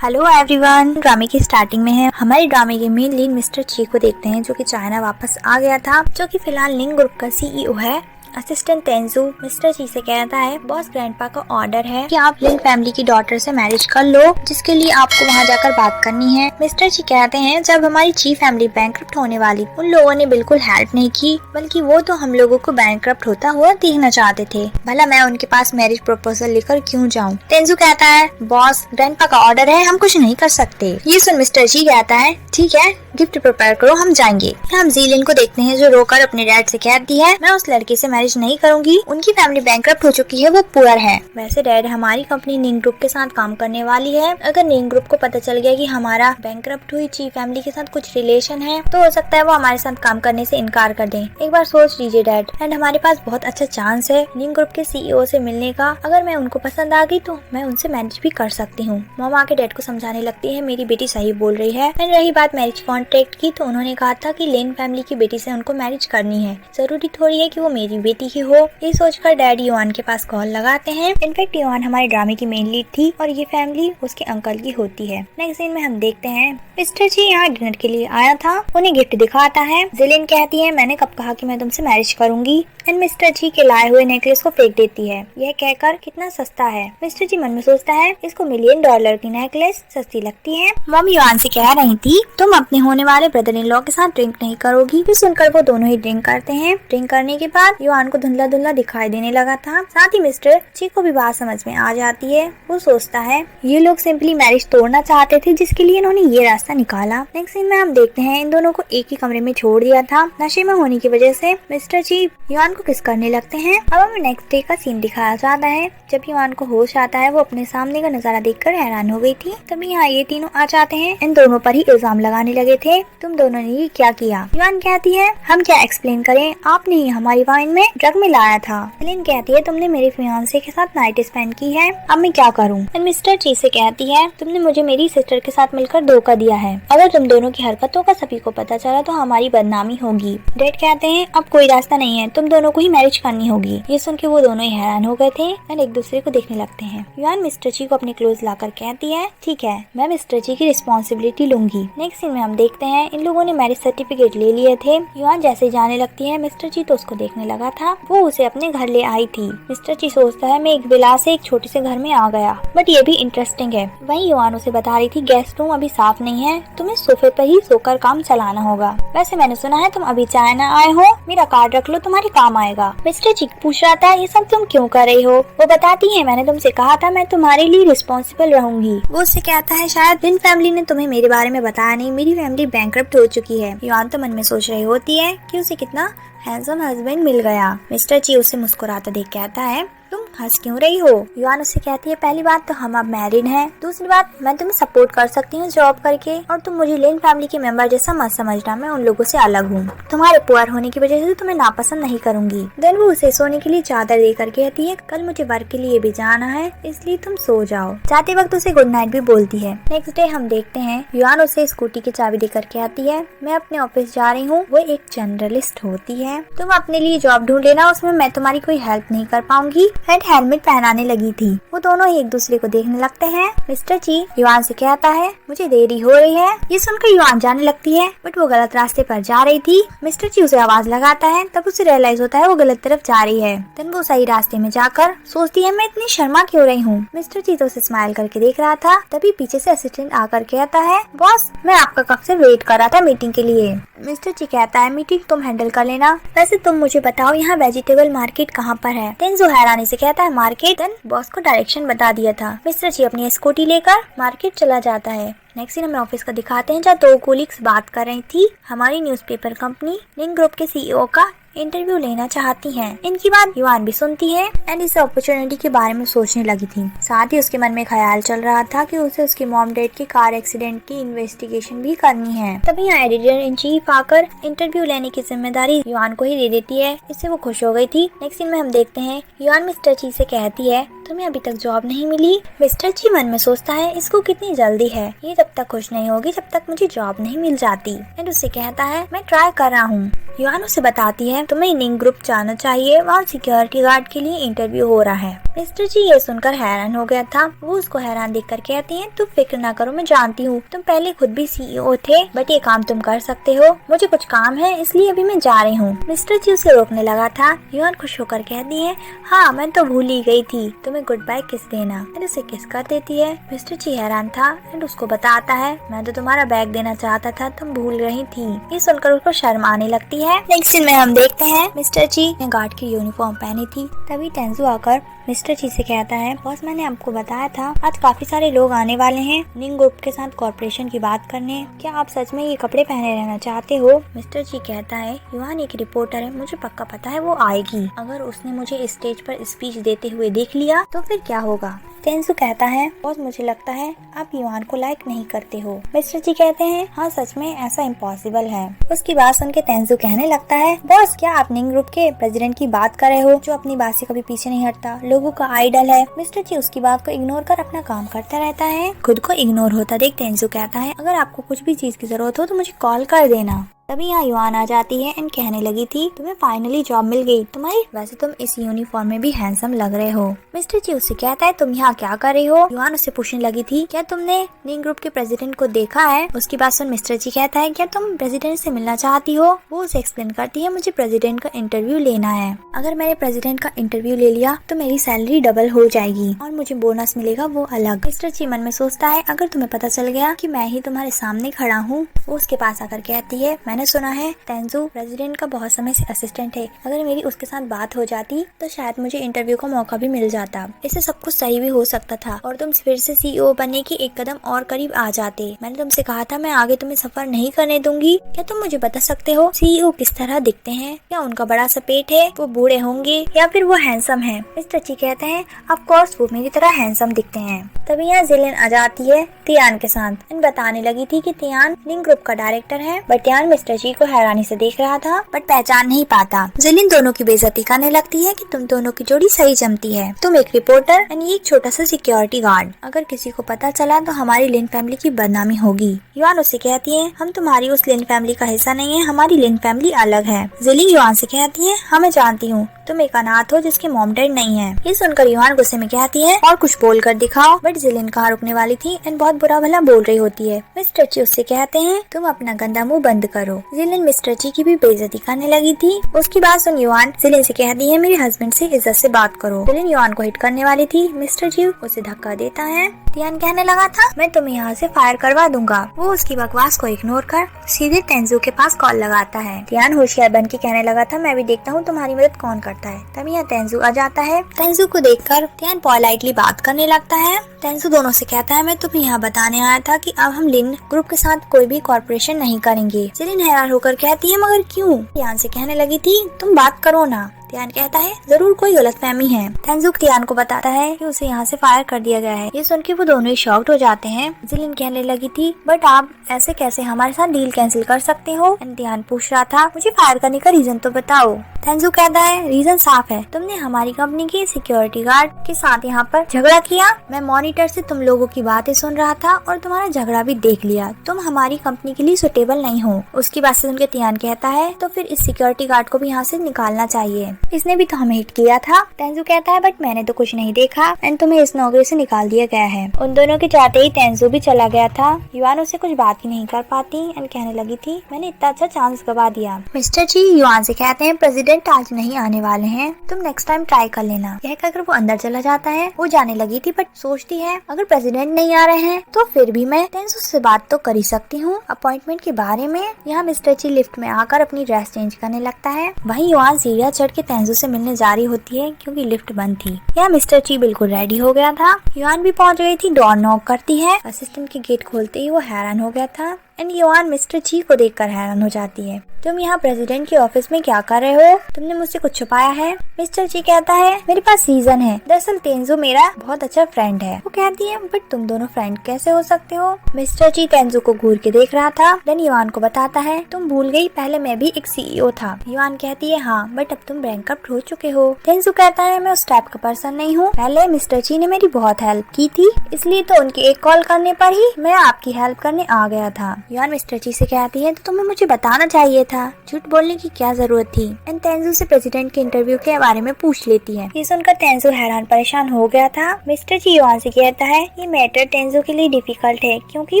Hello everyone, ड्रामे की starting में है। हमारे ड्रामे के मेन लीड मिस्टर ची को देखते हैं जो कि चाइना वापस आ गया था, जो कि फिलहाल निंग ग्रुप का सीईओ है। असिस्टेंट तेंजू मिस्टर ची से कहता है, बॉस ग्रैंडपा का ऑर्डर है कि आप लिन फैमिली की डॉटर से मैरिज कर लो, जिसके लिए आपको वहां जाकर बात करनी है। मिस्टर ची कहते हैं, जब हमारी ची फैमिली बैंकरप्ट होने वाली, उन लोगों ने बिल्कुल हेल्प नहीं की, बल्कि वो तो हम लोगों को बैंकरप्ट होता हुआ देखना चाहते थे। भला मैं उनके पास मैरिज प्रपोजल लेकर क्यों जाऊँ? तेंजू कहता है, बॉस ग्रैंडपा का ऑर्डर है, हम कुछ नहीं कर सकते। ये सुन मिस्टर ची कहता है, ठीक है, गिफ्ट प्रिपेयर करो, हम जाएंगे। हम जीलिन को देखते हैं जो रोकर अपने डैड से कहती है, मैं उस लड़के से मैरिज नहीं करूंगी, उनकी फैमिली बैंकरप्ट हो चुकी है, वो पुअर है। वैसे डैड, हमारी कंपनी निंग ग्रुप के साथ काम करने वाली है, अगर निंग ग्रुप को पता चल गया कि हमारा बैंकरप्ट हुई ची फैमिली के साथ कुछ रिलेशन है, तो हो सकता है वो हमारे साथ काम करने से इनकार कर दें। एक बार सोच लीजिए डैड, एंड हमारे पास बहुत अच्छा चांस है निंग ग्रुप के सीईओ से मिलने का। अगर मैं उनको पसंद आ गई तो मैं उनसे मैरिज भी कर सकती हूँ। मॉम आके डैड को समझाने लगती है, मेरी बेटी सही बोल रही है। एंड रही बात मैरिज कॉन्ट्रैक्ट की, तो उन्होंने कहा था कि लेन फैमिली की बेटी से उनको मैरिज करनी है, जरूरी थोड़ी है कि वो मेरी बेटी ही हो। ये सोचकर डैड युआन के पास कॉल लगाते हैं। इनफैक्ट युआन हमारे ड्रामे की मेन लीड थी और ये फैमिली उसके अंकल की होती है। नेक्स्ट सीन में हम देखते हैं मिस्टर जी यहाँ डिनर के लिए आया था, उन्हें गिफ्ट दिखाता है। जिलिन कहती है, मैंने कब कहा कि मैं तुमसे मैरिज करूंगी। एंड मिस्टर जी के लाए हुए नेकलेस को फेंक देती है, यह कहकर कितना सस्ता है। मिस्टर जी मन में सोचता है, इसको $1,000,000 की नेकलेस सस्ती लगती है। मॉम युआन से कह रही थी, तुम अपने होने वाले ब्रदर इन लॉ के साथ ड्रिंक नहीं करोगी। फिर सुनकर वो दोनों ही ड्रिंक करते हैं। ड्रिंक करने के बाद युआन को धुंधला धुंधला दिखाई देने लगा था। साथ ही मिस्टर जी को भी बात समझ में आ जाती है। वो सोचता है, ये लोग सिंपली मैरिज तोड़ना चाहते थे, जिसके लिए इन्होंने ये रास्ता निकाला। नेक्स्ट सीन में हम देखते हैं इन दोनों को एक ही कमरे में छोड़ दिया था। नशे में होने की वजह से मिस्टर जी युआन को किस करने लगते हैं। अब हमें नेक्स्ट डे का सीन दिखाया जाता है। जब युआन को होश आता है, वो अपने सामने का नजारा देखकर हैरान हो गई थी। तभी यहाँ ये तीनों आ जाते हैं। इन दोनों पर ही इल्जाम लगाने लगे थे, तुम दोनों ने ये क्या किया। युआन कहती है, हम क्या एक्सप्लेन करें, आपने ही हमारी वाइन में ड्रग मिलाया था। हेलेन कहती है, तुमने मेरे फियांसे के साथ नाइट स्पेंड की है, अब मैं क्या करूं। मिस्टर ची से कहती है, तुमने मुझे मेरी सिस्टर के साथ मिलकर धोखा दिया है, अगर तुम दोनों की हरकतों का सभी को पता चला तो हमारी बदनामी होगी। डैड कहते हैं, अब कोई रास्ता नहीं है, तुम दोनों को ही मैरिज करनी होगी। ये सुन के वो दोनों ही हैरान हो गए थे एंड एक दूसरे को देखने लगते हैं। युआन मिस्टर ची को अपने क्लोज लाकर कहती है, ठीक है, मैं मिस्टर ची की रिस्पॉन्सिबिलिटी लूंगी। नेक्स्ट सीन में हम देखते हैं इन लोगों ने मैरिज सर्टिफिकेट ले लिए थे। युआन जैसे ही जाने लगती है, मिस्टर ची तो उसको देखने लगा था। वो उसे अपने घर ले आई थी। मिस्टर ची सोचता है, मैं एक विला से एक छोटे से घर में आ गया, बट ये भी इंटरेस्टिंग है। वहीं युआन उसे बता रही थी, गेस्ट रूम अभी साफ नहीं है, तुम्हें सोफे पर ही सोकर काम चलाना होगा। वैसे मैंने सुना है तुम अभी चाइना आए हो, मेरा कार्ड रख लो, तुम्हारे काम आएगा। मिस्टर ची पूछ रहा था, ये सब तुम क्यों कर रही हो। वो बताती है, मैंने तुमसे कहा था मैं तुम्हारे लिए रिस्पॉन्सिबल रहूंगी। वो उससे कहता है, शायद लिन फैमिली ने तुम्हें मेरे बारे में बताया नहीं, मेरी फैमिली बैंकरप्ट हो चुकी है। युआन तो मन में सोच रही होती है कि उसे कितना हैंडसम हस्बैंड मिल गया। मिस्टर ची उसे मुस्कुराता देख कहता है, तुम हंस क्यों रही हो। युआन उससे कहती है, पहली बात तो हम अब मैरिड हैं, दूसरी बात मैं तुम्हें सपोर्ट कर सकती हूँ जॉब करके, और तुम मुझे लिन फैमिली के मेंबर जैसा मत समझना, मैं उन लोगों से अलग हूँ। तुम्हारे पुअर होने की वजह से तुम्हें नापसंद नहीं करूंगी। देन वो उसे सोने के लिए चादर देकर कहती है, कल मुझे वर्क के लिए भी जाना है, इसलिए तुम सो जाओ। जाते वक्त उसे गुड नाइट भी बोलती है। नेक्स्ट डे हम देखते हैं युआन उसे स्कूटी की चाबी देकर कहती है, मैं अपने ऑफिस जा रही हूँ। वो एक जर्नलिस्ट होती है, तुम अपने लिए जॉब ढूंढ लेना, उसमें मैं तुम्हारी कोई हेल्प नहीं कर पाऊंगी। एंड हेलमेट पहनाने लगी थी। वो दोनों ही एक दूसरे को देखने लगते हैं। मिस्टर ची युआन से कहता है, मुझे देरी हो रही है। ये सुनकर युआन जाने लगती है, बट वो गलत रास्ते पर जा रही थी। मिस्टर ची उसे आवाज लगाता है, तब उसे रियलाइज होता है वो गलत तरफ जा रही है। देन वो सही रास्ते में जाकर सोचती है, मैं इतनी शर्मा क्यों रही हूँ। मिस्टर ची तो उसे स्माइल करके देख रहा था। तभी पीछे से असिस्टेंट आकर कहता है, बॉस मैं आपका कब से वेट कर रहा था मीटिंग के लिए। मिस्टर ची कहता है, मीटिंग तुम हैंडल कर लेना, वैसे तुम मुझे बताओ यहाँ वेजिटेबल मार्केट कहाँ पर है। तेंजू हैरानी से कहता है, मार्केट। देन बॉस को डायरेक्शन बता दिया था। मिस्टर ची अपनी स्कूटी लेकर मार्केट चला जाता है। नेक्स्ट सीन हमें ऑफिस का दिखाते हैं, जहाँ दो कोलिग्स बात कर रही थी। हमारी न्यूज़पेपर कंपनी निंग ग्रुप के सीईओ का इंटरव्यू लेना चाहती हैं। इनकी बात युआन भी सुनती है एंड इस अपॉर्चुनिटी के बारे में सोचने लगी थी। साथ ही उसके मन में ख्याल चल रहा था कि उसे उसके मॉम डैड के कार एक्सीडेंट की इन्वेस्टिगेशन भी करनी है। तभी यहाँ एडिटर इन चीफ आकर इंटरव्यू लेने की जिम्मेदारी युआन को ही दे देती है। इससे वो खुश हो गई थी। नेक्स्ट सीन में हम देखते हैं युआन मिस्टर ची से कहती है, तुम्हें अभी तक जॉब नहीं मिली? मिस्टर ची मन में सोचता है इसको कितनी जल्दी है, ये जब तक खुश नहीं होगी जब तक मुझे जॉब नहीं मिल जाती। एंड उससे कहता है मैं ट्राई कर रहा हूँ। युआन उसे बताती है तुम्हें लिंक ग्रुप जाना चाहिए, वहाँ सिक्योरिटी गार्ड के लिए इंटरव्यू हो रहा है। मिस्टर जी ये सुनकर हैरान हो गया था। वो उसको हैरान देखकर कहती है तुम फिक्र ना करो, मैं जानती हूँ तुम पहले खुद भी CEO थे, बट ये काम तुम कर सकते हो। मुझे कुछ काम है इसलिए अभी मैं जा रही हूँ। मिस्टर जी उसे रोकने लगा था। युआन खुश होकर कहती है हाँ मैं तो भूल ही गई थी, तुम्हें गुड बाय किस देना। एंड उसे किस कर देती है। मिस्टर जी हैरान था एंड उसको बताता है मैं तो तुम्हारा बैग देना चाहता था, तुम भूल रही थी। ये सुनकर उसको शर्म आने लगती है। नेक्स्ट सीन में हम देखते हैं मिस्टर जी ने गार्ड की यूनिफॉर्म पहनी थी। तभी तेंजू आकर मिस्टर जी से कहता है बॉस मैंने आपको बताया था आज काफी सारे लोग आने वाले हैं निंग ग्रुप के साथ कॉर्पोरेशन की बात करने, क्या आप सच में ये कपड़े पहने रहना चाहते हो? मिस्टर जी कहता है युआन एक रिपोर्टर है, मुझे पक्का पता है वो आएगी, अगर उसने मुझे स्टेज पर स्पीच देते हुए देख लिया तो फिर क्या होगा? तेंजू कहता है बॉस मुझे लगता है आप युआन को लाइक नहीं करते हो। मिस्टर जी कहते हैं हाँ सच में ऐसा इम्पॉसिबल है। उसकी बात सुन के तेंजू कहने लगता है बॉस क्या आप निंग ग्रुप के प्रेसिडेंट की बात कर रहे हो, जो अपनी बात से कभी पीछे नहीं हटता, लोगों का आइडल है। मिस्टर जी उसकी बात को इग्नोर कर अपना काम करता रहता है। खुद को इग्नोर होता देख तेंजू कहता है अगर आपको कुछ भी चीज की जरूरत हो तो मुझे कॉल कर देना। तभी यहाँ युआन आ जाती है एंड कहने लगी थी तुम्हें फाइनली जॉब मिल गई तुम्हारी, वैसे तुम इस यूनिफॉर्म में भी हैंडसम लग रहे हो। मिस्टर जी उससे कहता है तुम यहाँ क्या कर रही हो? युआन उससे पूछने लगी थी क्या तुमने निंग ग्रुप के प्रेसिडेंट को देखा है? उसकी बात सुन मिस्टर जी कहता है क्या तुम प्रेसिडेंट से मिलना चाहती हो? वो उसे एक्सप्लेन करती है मुझे प्रेसिडेंट का इंटरव्यू लेना है, अगर मैंने प्रेसिडेंट का इंटरव्यू ले लिया तो मेरी सैलरी डबल हो जाएगी और मुझे बोनस मिलेगा वो अलग। मिस्टर जी मन में सोचता है अगर तुम्हें पता चल गया कि मैं ही तुम्हारे सामने खड़ा हूँ। वो उसके पास आकर कहती है मैंने सुना है तेंजू प्रेसिडेंट का बहुत समय से असिस्टेंट है, अगर मेरी उसके साथ बात हो जाती तो शायद मुझे इंटरव्यू का मौका भी मिल जाता, इससे सब कुछ सही भी हो सकता था और तुम फिर से CEO बनने की एक कदम और करीब आ जाते। मैंने तुमसे कहा था मैं आगे तुम्हें सफर नहीं करने दूंगी। क्या तुम मुझे बता सकते हो CEO किस तरह दिखते हैं? क्या उनका बड़ा सा पेट है, वो बूढ़े होंगे या फिर वो हैंडसम है? मिस्टर ची कहते हैं ऑफ कोर्स वो मेरी तरह हैंडसम दिखते हैं। तभी यहाँ जिलिन आ जाती है तियान के साथ एंड बताने लगी थी कि तियान निंग ग्रुप का डायरेक्टर है, बट तियान मिस्टर जी को हैरानी से देख रहा था बट पहचान नहीं पाता। जिलिन दोनों की बेइज्जती करने लगती है कि तुम दोनों की जोड़ी सही जमती है, तुम एक रिपोर्टर एंड ये एक छोटा सा सिक्योरिटी गार्ड, अगर किसी को पता चला तो हमारी लिन फैमिली की बदनामी होगी। युआन उससे कहती है हम तुम्हारी उस लिन फैमिली का हिस्सा नहीं है, हमारी लिन फैमिली अलग है। जिलिन युआन से कहती है हाँ मैं जानती हूँ तुम एक अनाथ हो जिसके मॉम डैड नहीं है। ये सुनकर युआन गुस्से में कहती है और कुछ बोल कर दिखाओ, बट जिलिन कहाँ रुकने वाली थी एंड बहुत बुरा भला बोल रही होती है। मिस्टर ची उससे कहते हैं तुम अपना गंदा मुंह बंद करो। जिलिन मिस्टर ची की भी बेइज्जती करने लगी थी। उसकी बात सुन युआन जिलिन से कहती है मेरे हस्बैंड से इज्जत से बात करो। जिलिन युआन को हिट करने वाली थी, मिस्टर जी उसे धक्का देता है। तियान कहने लगा था मैं तुम्हें यहाँ से फायर करवा दूंगा। वो उसकी बकवास को इग्नोर कर सीधे तेंजू के पास कॉल लगाता है। तियान होशियार बन के कहने लगा था मैं भी देखता हूँ तुम्हारी मदद कौन करता है। तभी यहाँ तेंजू आ जाता है। तेंजू को देखकर तियान पोलाइटली बात करने लगता है। तेंजू दोनों से कहता है मैं तुम्हें यहाँ बताने आया था कि अब हम लिन ग्रुप के साथ कोई भी कॉर्पोरेशन नहीं करेंगे। जिलिन हैरान होकर कहती है मगर क्यों? तियान से कहने लगी थी तुम बात करो ना। तियान कहता है जरूर कोई गलतफहमी है। तेंजू तियान को बताता है कि उसे यहाँ से फायर कर दिया गया है। ये सुन के वो दोनों ही शॉक्ड हो जाते हैं। जिलिन कहने लगी थी बट आप ऐसे कैसे हमारे साथ डील कैंसिल कर सकते हो? तियान पूछ रहा था मुझे फायर करने का रीजन तो बताओ। तेंजू कहता है रीजन साफ है, तुमने हमारी कंपनी के सिक्योरिटी गार्ड के साथ यहाँ पर झगड़ा किया। मैं मॉनिटर से तुम लोगों की बातें सुन रहा था और तुम्हारा झगड़ा भी देख लिया। तुम हमारी कंपनी के लिए सुटेबल नहीं हो। उसकी बात से सुन के तियान कहता है तो फिर इस सिक्योरिटी गार्ड को भी यहाँ से निकालना चाहिए, इसने भी तो हमें हिट किया था। तेंजू कहता है बट मैंने तो कुछ नहीं देखा एंड तुम्हें इस नौकरी से निकाल दिया गया है। उन दोनों के जाते ही तेंजू भी चला गया था। युआन उससे कुछ बात ही नहीं कर पाती एंड कहने लगी थी मैंने इतना अच्छा चांस गवा दिया। मिस्टर जी युआन से कहते हैं प्रेसिडेंट आज नहीं आने वाले हैं, तुम नेक्स्ट टाइम ट्राई कर लेना। यह कहकर वो अंदर चला जाता है। वो जाने लगी थी बट सोचती है अगर प्रेसिडेंट नहीं आ रहे हैं तो फिर भी मैं तेंजू से बात तो कर ही सकती हूँ अपॉइंटमेंट के बारे में। यहाँ मिस्टर जी लिफ्ट में आकर अपनी ड्रेस चेंज करने लगता है। वहीं युआन सीढ़ियाँ चढ़ के तेंजू से मिलने जा रही होती है क्योंकि लिफ्ट बंद थी। यहाँ मिस्टर ची बिल्कुल रेडी हो गया था। युआन भी पहुंच गई थी। डोर नॉक करती है। असिस्टेंट के गेट खोलते ही वो हैरान हो गया था एंड युआन मिस्टर ची को देखकर हैरान हो जाती है। तुम यहाँ प्रेसिडेंट के ऑफिस में क्या कर रहे हो? तुमने मुझसे कुछ छुपाया है? मिस्टर ची कहता है मेरे पास रीजन है, दरअसल तेंजू मेरा बहुत अच्छा फ्रेंड है। वो कहती है बट तुम दोनों फ्रेंड कैसे हो सकते हो? मिस्टर ची तेंजू को घूर के देख रहा था, देन युआन को बताता है तुम भूल गई पहले मैं भी एक CEO था। युआन कहती है हाँ बट अब तुम बैंकरप्ट हो चुके हो। तेंजू कहता है मैं उस टाइप का पर्सन नहीं हूँ, पहले मिस्टर ची ने मेरी बहुत हेल्प की थी, इसलिए तो उनकी एक कॉल करने पर ही मैं आपकी हेल्प करने आ गया था। युआन मिस्टर ची से कहती है तो तुम्हें मुझे बताना चाहिए था, झूठ बोलने की क्या जरूरत थी। एंड तेंजू से प्रेसिडेंट के इंटरव्यू के बारे में पूछ लेती है। ये सुनकर तेंजू हैरान परेशान हो गया था। मिस्टर ची युआन से कहता है ये मैटर तेंजू के लिए डिफिकल्ट है क्योंकि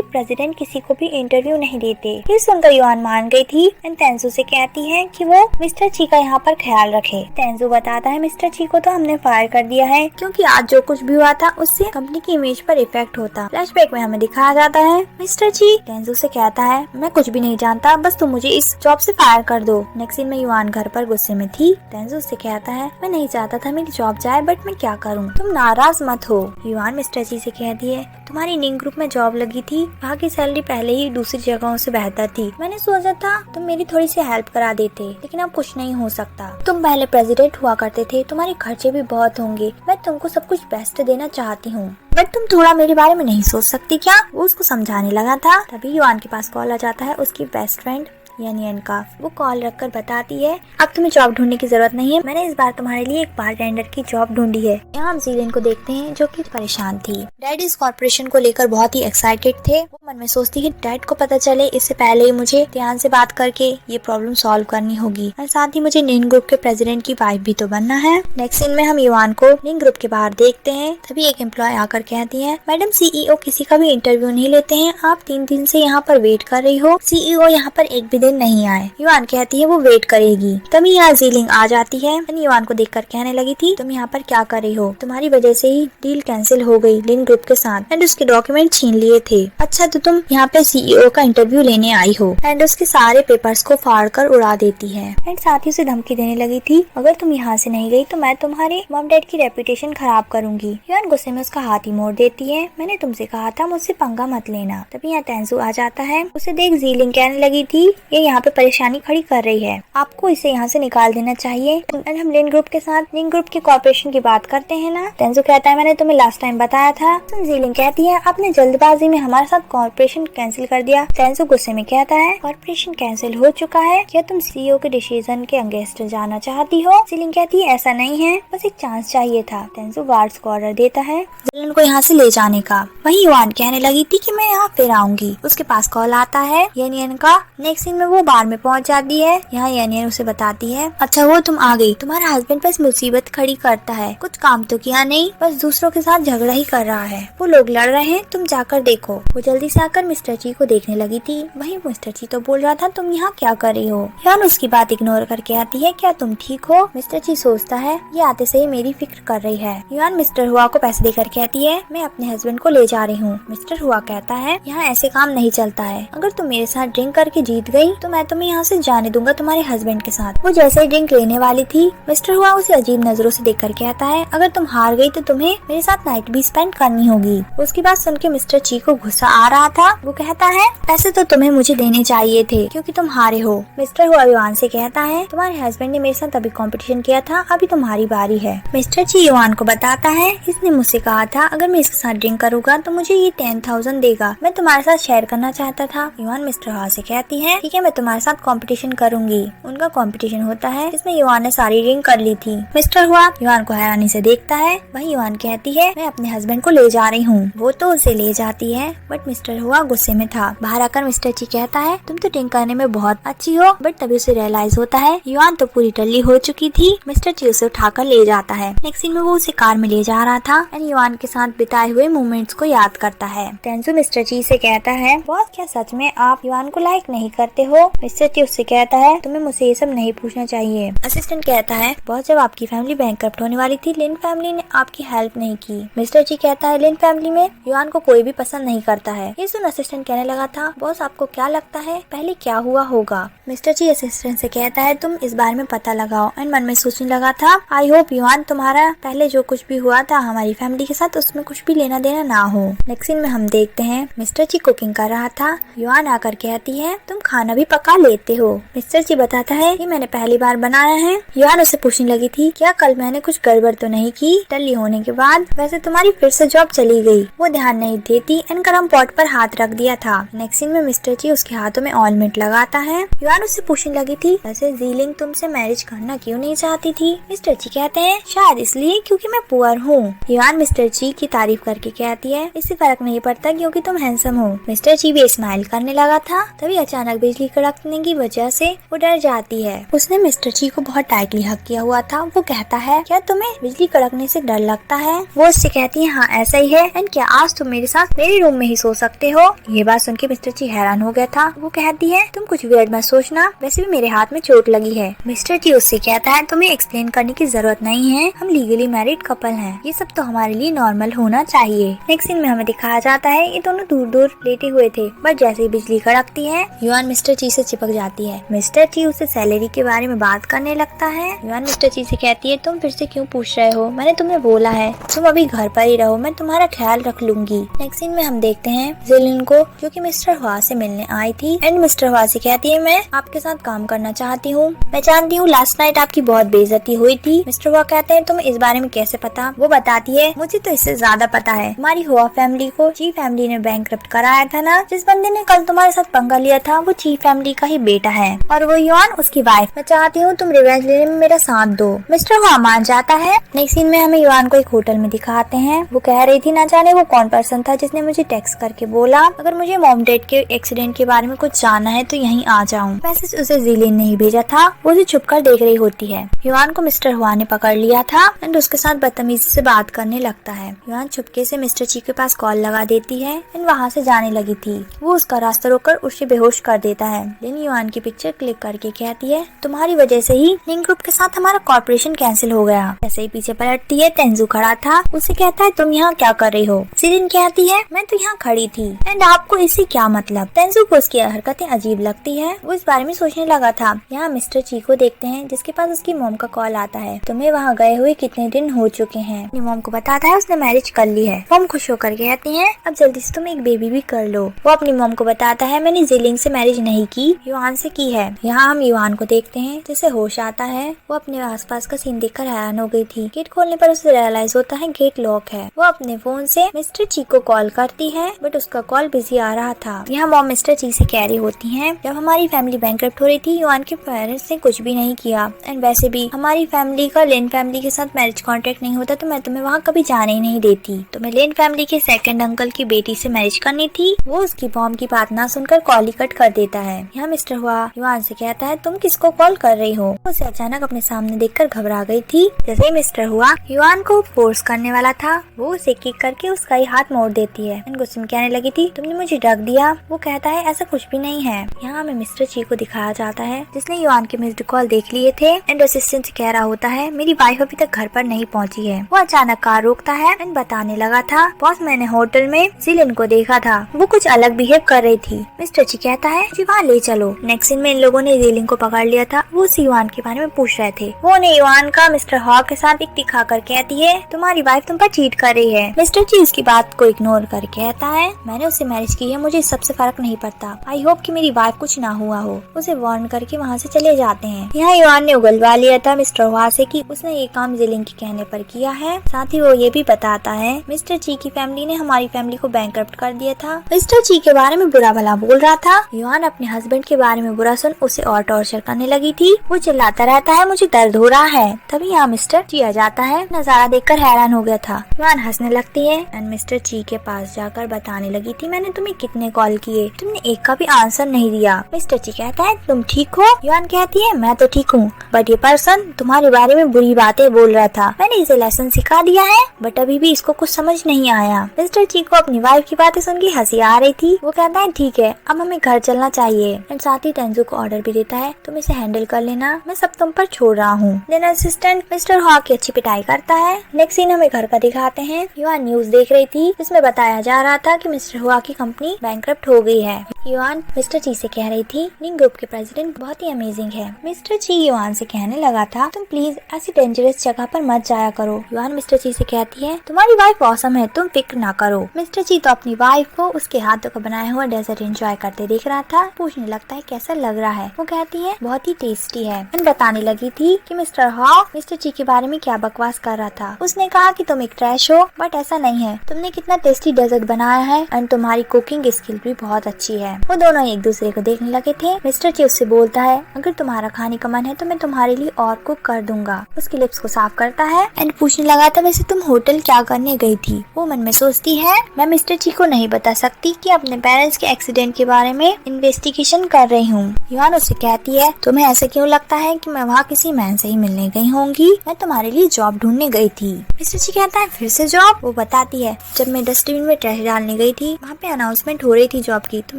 प्रेसिडेंट किसी को भी इंटरव्यू नहीं देते। ये सुनकर युआन मान गई थी एंड तेंजू से कहती है कि वो मिस्टर ची का यहाँ पर ख्याल रखे। तेंजू बताता है मिस्टर ची को तो हमने फायर कर दिया है क्योंकि आज जो कुछ भी हुआ था उससे कंपनी की इमेज पर इफेक्ट होता। फ्लैशबैक में हमें दिखाया जाता है मिस्टर ची तेंजू से कहता है मैं कुछ भी नहीं जानता, बस तुम मुझे इस जॉब से फायर कर दो। नेक्स्ट सीन में युआन घर पर गुस्से में थी। तेंजू से कहता है मैं नहीं चाहता था मेरी जॉब जाए बट मैं क्या करूं, तुम नाराज मत हो। युआन मिस्टर ची से कहती है तुम्हारी निंग ग्रुप में जॉब लगी थी, वहाँ की सैलरी पहले ही दूसरी जगहों से बेहतर थी। मैंने सोचा था तुम मेरी थोड़ी सी हेल्प करा देते, लेकिन अब कुछ नहीं हो सकता। तुम पहले प्रेसिडेंट हुआ करते थे, तुम्हारे खर्चे भी बहुत होंगे, मैं तुमको सब कुछ बेस्ट देना चाहती हूँ, बट तुम थोड़ा मेरे बारे में नहीं सोच सकती क्या? वो उसको समझाने लगा था। तभी युआन के पास कॉल आ जाता है उसकी बेस्ट फ्रेंड यानी का। वो कॉल रखकर बताती है अब तुम्हें जॉब ढूंढने की जरूरत नहीं है, मैंने इस बार तुम्हारे लिए एक बारटेंडर की जॉब ढूंढी है। यहाँ हम जीलिन को देखते हैं जो कि परेशान थी। डैड इस कॉर्पोरेशन को लेकर बहुत ही एक्साइटेड थे। वो मन में सोचती है डैड को पता चले इससे पहले ही मुझे ध्यान से बात करके ये प्रॉब्लम सॉल्व करनी होगी और साथ ही मुझे निंग ग्रुप के प्रेसिडेंट की वाइफ भी तो बनना है। नेक्स्ट सीन में हम युआन को निंग ग्रुप के बाहर देखते हैं। तभी एक एम्प्लॉय आकर कहती है मैडम CEO किसी का भी इंटरव्यू नहीं लेते हैं, आप 3 दिन से यहाँ पर वेट कर रही हो, CEO यहाँ पर एक भी दिन नहीं आए। युआन कहती है वो वेट करेगी। तभी यहाँ जीलिंग आ जाती है। युआन को देखकर कहने लगी थी तुम यहाँ पर क्या कर रही हो, तुम्हारी वजह से ही डील कैंसिल हो गई लिन ग्रुप के साथ एंड उसके डॉक्यूमेंट छीन लिए थे। अच्छा तो तुम यहाँ पे CEO का इंटरव्यू लेने आई हो एंड उसके सारे पेपर्स को फाड़ कर उड़ा देती है एंड साथ ही उसे धमकी देने लगी थी अगर तुम यहाँ से नहीं गई तो मैं तुम्हारे मॉम डैड की रेपुटेशन खराब करूंगी। युआन गुस्से में उसका हाथ ही मोड़ देती है, मैंने तुमसे कहा था मुझसे पंगा मत लेना। तभी यहाँ तेंजू आ जाता है। उसे देख जीलिंग कहने लगी थी ये यहाँ पे परेशानी खड़ी कर रही है, आपको इसे यहाँ से निकाल देना चाहिए। हम लिन ग्रुप के साथ लिन ग्रुप के कॉर्पोरेशन की बात करते हैं ना। तेंजू कहता है मैंने तुम्हें लास्ट टाइम बताया था। जीलिंग कहती है आपने जल्दबाजी में हमारे साथ कॉर्पोरेशन कैंसिल कर दिया। तेंजू गुस्से में कहता है कॉर्पोरेशन कैंसिल हो चुका है, क्या तुम CEO के डिसीजन के अगेंस्ट जाना चाहती हो? जीलिंग कहती है ऐसा नहीं है, बस एक चांस चाहिए था। तेंजू गार्ड्स को ऑर्डर देता है जीलिंग को यहाँ से ले जाने का। वहीं युआन कहने लगी थी कि मैं यहाँ फिर आऊंगी। उसके पास कॉल आता है येनियन का। नेक्स्ट सीन में वो बार में पहुंच जाती है। यहाँ येनियन उसे बताती है अच्छा वो तुम आ गई, तुम्हारा हस्बैंड बस मुसीबत खड़ी करता है, कुछ काम तो किया नहीं, बस दूसरों के साथ झगड़ा ही कर रहा है, वो लोग लड़ रहे हैं, तुम जाकर देखो। वो जल्दी से आकर मिस्टर ची को देखने लगी थी। वहीं मिस्टर ची तो बोल रहा था तुम यहाँ क्या कर रही हो। यान उसकी बात इग्नोर करके आती है क्या तुम ठीक हो? मिस्टर ची सोचता है ये आते से ही मेरी फिक्र कर रही है। यान मिस्टर हुआ को पैसे देकर कहती है मैं अपने हस्बैंड को ले जा रही हूँ। मिस्टर हुआ कहता है यहाँ ऐसे काम नहीं चलता है, अगर तुम मेरे साथ ड्रिंक करके जीत गई तो मैं तुम्हें यहाँ से जाने दूंगा तुम्हारे हस्बैंड के साथ। वो जैसे ही ड्रिंक लेने वाली थी मिस्टर हुआ उसे अजीब नजरों से देखकर कहता है अगर तुम हार गई तो तुम्हें मेरे साथ नाइट भी स्पेंड करनी होगी। उसकी बात सुन के मिस्टर ची को गुस्सा आ रहा था। वो कहता है पैसे तो तुम्हें मुझे देने चाहिए थे क्योंकि तुम हारे हो। मिस्टर हुआ युआन से कहता है तुम्हारे हस्बैंड ने मेरे साथ अभी कंपटीशन किया था, अभी तुम्हारी बारी है। मिस्टर ची युआन को बताता है इसने मुझसे कहा था अगर मैं इसके साथ ड्रिंक करूंगा तो मुझे ये 10,000 देगा, मैं तुम्हारे साथ शेयर करना चाहता था। युआन मिस्टर हुआ से कहती है ठीक है मैं तुम्हारे साथ कंपटीशन करूंगी। उनका कंपटीशन होता है जिसमें युआन ने सारी ड्रिंक कर ली थी। मिस्टर हुआ युआन को हैरानी से देखता है। वहीं युआन कहती है मैं अपने हस्बैंड को ले जा रही हूँ। वो तो उसे ले जाती है बट मिस्टर हुआ गुस्से में था। बाहर आकर मिस्टर ची कहता है तुम तो ड्रिंक करने में बहुत अच्छी हो, बट तभी उसे रियलाइज होता है युआन तो पूरी टल्ली हो चुकी थी। मिस्टर ची उसे उठाकर ले जाता है। नेक्स्ट सीन में वो उसे कार में ले जा रहा था एंड युआन के साथ बिताए हुए मोमेंट्स को याद करता है। तेंजू मिस्टर ची से कहता है बॉस क्या सच में आप युआन को लाइक नहीं करते हो? मिस्टर ची उससे कहता है तुम्हें मुझसे ये सब नहीं पूछना चाहिए। असिस्टेंट कहता है बॉस, जब आपकी फैमिली बैंकरप्ट होने वाली थी, लिन फैमिली ने आपकी हेल्प नहीं की। मिस्टर ची कहता है लिन फैमिली में युआन को कोई भी पसंद नहीं करता है। ये सुन असिस्टेंट कहने लगा था बॉस, आपको क्या लगता है पहले क्या हुआ होगा? मिस्टर ची असिस्टेंट से कहता है तुम इस बारे में पता लगाओ। एंड मन में सोचने लगा था आई होप युआन तुम्हारा पहले जो कुछ भी हुआ था हमारी फैमिली के साथ उसमें कुछ भी लेना देना ना हो। नेक्स्ट सीन में हम देखते हैं मिस्टर ची कुकिंग कर रहा था। युआन आकर कहती है तुम खाना भी पका लेते हो। मिस्टर ची बताता है ये मैंने पहली बार बनाया है। युआन उससे पूछने लगी थी क्या कल मैंने कुछ गड़बड़ तो नहीं की? टल्ली होने के बाद वैसे तुम्हारी फिर से जॉब चली गई। वो ध्यान नहीं देती एंड गरम पॉट पर हाथ रख दिया था। नेक्स्ट सीन में मिस्टर ची उसके हाथों में ऑइलमेंट लगाता है। युआन उससे पूछने लगी थी वैसे जीलिंग तुमसे मैरिज करना क्यों नहीं चाहती थी? मिस्टर ची कहते हैं शायद इसलिए क्योंकि मैं पुअर हूँ। युआन मिस्टर ची की तारीफ करके कहती है इससे फर्क नहीं पड़ता क्योंकि तुम हैंडसम हो। मिस्टर ची भी स्माइल करने लगा था, तभी अचानक बिजली कड़कने की वजह से वो डर जाती है। उसने मिस्टर ची को बहुत टाइटली हक किया हुआ था। वो कहता है क्या तुम्हें बिजली कड़कने से डर लगता है? वो उससे कहती है हाँ ऐसा ही है। एंड क्या आज तुम मेरे साथ मेरे रूम में ही सो सकते हो? ये बात सुन के मिस्टर ची हैरान हो गया था। वो कहती है तुम कुछ वियर्ड मत सोचना, वैसे भी मेरे हाथ में चोट लगी है। मिस्टर ची उससे कहता है तुम्हें एक्सप्लेन करने की जरूरत नहीं है, हम लीगली मैरिड कपल हैं, ये सब तो हमारे लिए नॉर्मल होना चाहिए। नेक्स्ट सीन में हमें दिखाया जाता है ये दोनों दूर दूर लेटे हुए थे, बट जैसे ही बिजली कड़कती है युआन मिस्टर ची से चिपक जाती है। मिस्टर ची उससे सैलरी के बारे में बात करने लगता है। युआन मिस्टर ची से कहती है तुम फिर से क्यों पूछ रहे हो, मैंने तुम्हें बोला है तुम अभी घर पर ही रहो, मैं तुम्हारा ख्याल रख लूंगी। नेक्स्ट सीन में हम देखते हैं जिलिन को जो कि मिस्टर हुआ से मिलने आई थी। एंड मिस्टर हुआ से कहती है मैं आपके साथ काम करना चाहती हूँ, मैं जानती हूँ लास्ट नाइट आपकी बहुत बेइज्जती हुई थी। मिस्टर हुआ कहते हैं तुम्हें इस बारे में कैसे पता? वो बताती है मुझे तो इससे ज्यादा पता है, हमारी हुआ फैमिली को ची फैमिली ने बैंकरप्ट कराया था ना, जिस बंदे ने कल तुम्हारे साथ पंगा लिया था वो ची फैमिली का ही बेटा है और वो युआन उसकी वाइफ। मैं चाहती हूँ तुम रिवेंज लेने में मेरा साथ दो। मिस्टर हुआ मान जाता है। नेक्स्ट सीन में हमें युआन को एक होटल में दिखाते हैं। वो कह रही थी ना जाने वो कौन पर्सन था जिसने मुझे टेक्स्ट करके बोला अगर मुझे मॉम डैड के एक्सीडेंट के बारे में कुछ जानना है तो यहीं आ जाऊं। वैसे उसे जिलिन ने ही भेजा था, वो उसे छुपकर देख रही होती है। युआन को मिस्टर हुआ ने पकड़ लिया था एंड उसके साथ बदतमीजी से बात करने लगता है। युआन चुपके से मिस्टर ची के पास कॉल लगा देती है एंड वहाँ से जाने लगी थी। वो उसका रास्ता रोककर उसे बेहोश कर देता है। लेकिन युआन की पिक्चर क्लिक करके कहती है तुम्हारी वजह से ही लिंक ग्रुप के साथ हमारा कॉर्पोरेशन कैंसिल हो गया। ऐसे ही पीछे पलटती है, तेंजू खड़ा था। उसे कहता है तुम यहाँ क्या कर रही हो? जिलिन कहती है मैं तो यहाँ खड़ी थी एंड आपको इससे क्या मतलब? तेंजू को उसकी हरकतें अजीब लगती है। वो इस बारे में सोचने लगा था। यहाँ मिस्टर ची को देखते हैं जिसके पास उसकी मॉम का कॉल आता है। तुम्हें वहाँ गए हुए कितने दिन हो चुके हैं? अपनी मॉम को बताता है उसने मैरिज कर ली है। मॉम खुश होकर कहती है अब जल्दी से तुम एक बेबी भी कर लो। वो अपनी मॉम को बताता है मैंने जिलिंग से मैरिज नहीं की, युआन से की है। यहाँ हम युआन को देखते हैं जिसे होश आता है। वो अपने आसपास का सीन देखकर हैरान हो गई थी। गेट खोलने पर उसे रियलाइज होता है गेट लॉक है। वो अपने फोन से मिस्टर ची को कॉल करती है बट उसका कॉल बिजी आ रहा था। यहाँ मॉम मिस्टर ची से कह रही होती है जब हमारी फैमिली बैंकरप्ट हो रही थी युआन के पेरेंट्स ने कुछ भी नहीं किया एंड वैसे भी हमारी फैमिली का लेन फैमिली के साथ मैरिज कॉन्ट्रैक्ट नहीं होता तो मैं तुम्हें वहाँ कभी जाने ही नहीं देती। तुम्हें लेन फैमिली के सेकंड अंकल की बेटी से मैरिज करनी थी। वो उसकी मॉम की बात ना सुनकर कॉल ही कट कर देता है। यहाँ मिस्टर हुआ युआन से कहता है तुम किसको कॉल कर रही हो? उसे अचानक अपने सामने देखकर घबरा गई थी। जैसे ही मिस्टर हुआ युआन को फोर्स करने वाला था वो उसे किक करके उसका ही हाथ मोड़ देती है। गुस्से में कहने लगी थी तुमने मुझे ड्रग दिया। वो कहता है ऐसा कुछ भी नहीं है। यहाँ हमें मिस्टर ची को दिखाया जाता है जिसने युआन के मिस्ड कॉल देख लिए थे एंड असिस्टेंट से कह रहा होता है मेरी वाइफ अभी तक घर पर नहीं पहुँची है। वो अचानक कार रोकता है एंड बताने लगा था बॉस मैंने होटल में जिलिन को देखा था, वो कुछ अलग बिहेव कर रही थी। मिस्टर ची कहता है जी वहाँ ले चलो। नेक्स्ट सीन में इन लोगों ने जिलिन को पकड़ लिया था। वो युआन के बारे में पूछ रहे थे। वो उन्हें युआन का मिस्टर हॉ के साथ एक दिखाकर कहती है तुम्हारी वाइफ तुम पर चीट कर रही है। मिस्टर ची इसकी बात को इग्नोर कर कहता है मैंने उससे मैरिज की है, मुझे इस सबसे फर्क नहीं पड़ता। आई होप कि मेरी वाइफ कुछ ना हुआ हो। उसे वार्न करके वहाँ से चले जाते हैं। यहाँ युआन ने उगलवा लिया था मिस्टर हुआ से कि उसने ये काम जिलिन के कहने पर किया है। साथ ही वो ये भी बताता है मिस्टर ची की फैमिली ने हमारी फैमिली को बैंकरप्ट कर दिया था। मिस्टर ची के बारे में बुरा भला बोल रहा था। युआन अपने हस्बैंड के बारे में बुरा सुन उसे और टॉर्चर करने लगी थी। वो चिल्लाता रहता है मुझे दर्द हो रहा है। तभी यहाँ मिस्टर ची आ जाता है। नजारा देखकर हैरान हो गया था। युआन हंसने लगती है एंड मिस्टर ची के पास जाकर बताने लगी थी मैंने तुम्हें कितने कॉल किए, तुमने एक का भी आंसर नहीं दिया। मिस्टर ची कहता है तुम ठीक हो? युआन कहती है मैं तो ठीक हूँ बट ये पर्सन तुम्हारे बारे में बुरी बातें बोल रहा था। मैंने इसे लेसन सिखा दिया है बट अभी भी इसको कुछ समझ नहीं आया। मिस्टर ची को अपनी वाइफ की बातें सुन के हंसी आ रही थी। वो कहता है ठीक है अब हमें घर चलना चाहिए। लिए एंड साथ ही तेंजू को ऑर्डर भी देता है तुम इसे हैंडल कर लेना, मैं सब तुम पर छोड़ रहा हूँ। देन असिस्टेंट मिस्टर हुआ की अच्छी पिटाई करता है। नेक्स्ट सीन हमें घर का दिखाते हैं। युआन न्यूज देख रही थी जिसमें बताया जा रहा था कि मिस्टर हुआ की कंपनी बैंकरप्ट हो गई है। युआन मिस्टर ची से कह रही थी लिंग ग्रुप के प्रेसिडेंट बहुत ही अमेजिंग है। मिस्टर ची युआन से कहने लगा था तुम प्लीज ऐसी डेंजरस जगह पर मत जाया करो। युआन मिस्टर ची से कहती है तुम्हारी वाइफ ऑसम है, तुम फिक्र ना करो। मिस्टर ची तो अपनी वाइफ को उसके हाथों का बनाया हुआ डेजर्ट एंजॉय करते देख रहा था। पूछने लगता है कैसा लग रहा है। वो कहती है बहुत ही टेस्टी है। बताने लगी थी कि मिस्टर हाउ मिस्टर ची के बारे में क्या बकवास कर रहा था। उसने कहा कि तुम एक ट्रैश हो, बट ऐसा नहीं है, तुमने कितना टेस्टी डेजर्ट बनाया है एंड तुम्हारी कुकिंग स्किल भी बहुत अच्छी है। वो दोनों एक दूसरे को देखने लगे थे। मिस्टर ची उससे बोलता है अगर तुम्हारा खाने का मन है तो मैं तुम्हारे लिए और कुक कर दूंगा। उसकी लिप्स को साफ करता है एंड पूछने लगा था वैसे तुम होटल क्या करने गई थी। वो मन में सोचती है मैं मिस्टर ची को नहीं बता सकती कि अपने पेरेंट्स के एक्सीडेंट के बारे में इन्वेस्टिगेशन कर रही हूँ। युआन उससे कहती है तुम्हें ऐसे क्यों लगता है कि मैं वहाँ किसी मैन से ही मिलने गई होंगी, मैं तुम्हारे लिए जॉब ढूंढने गई थी। मिस्टर ची कहता है फिर से जॉब। वो बताती है जब मैं डस्टबिन में ट्रैश डालने गई थी वहाँ पे अनाउंसमेंट हो रही थी जॉब की, तो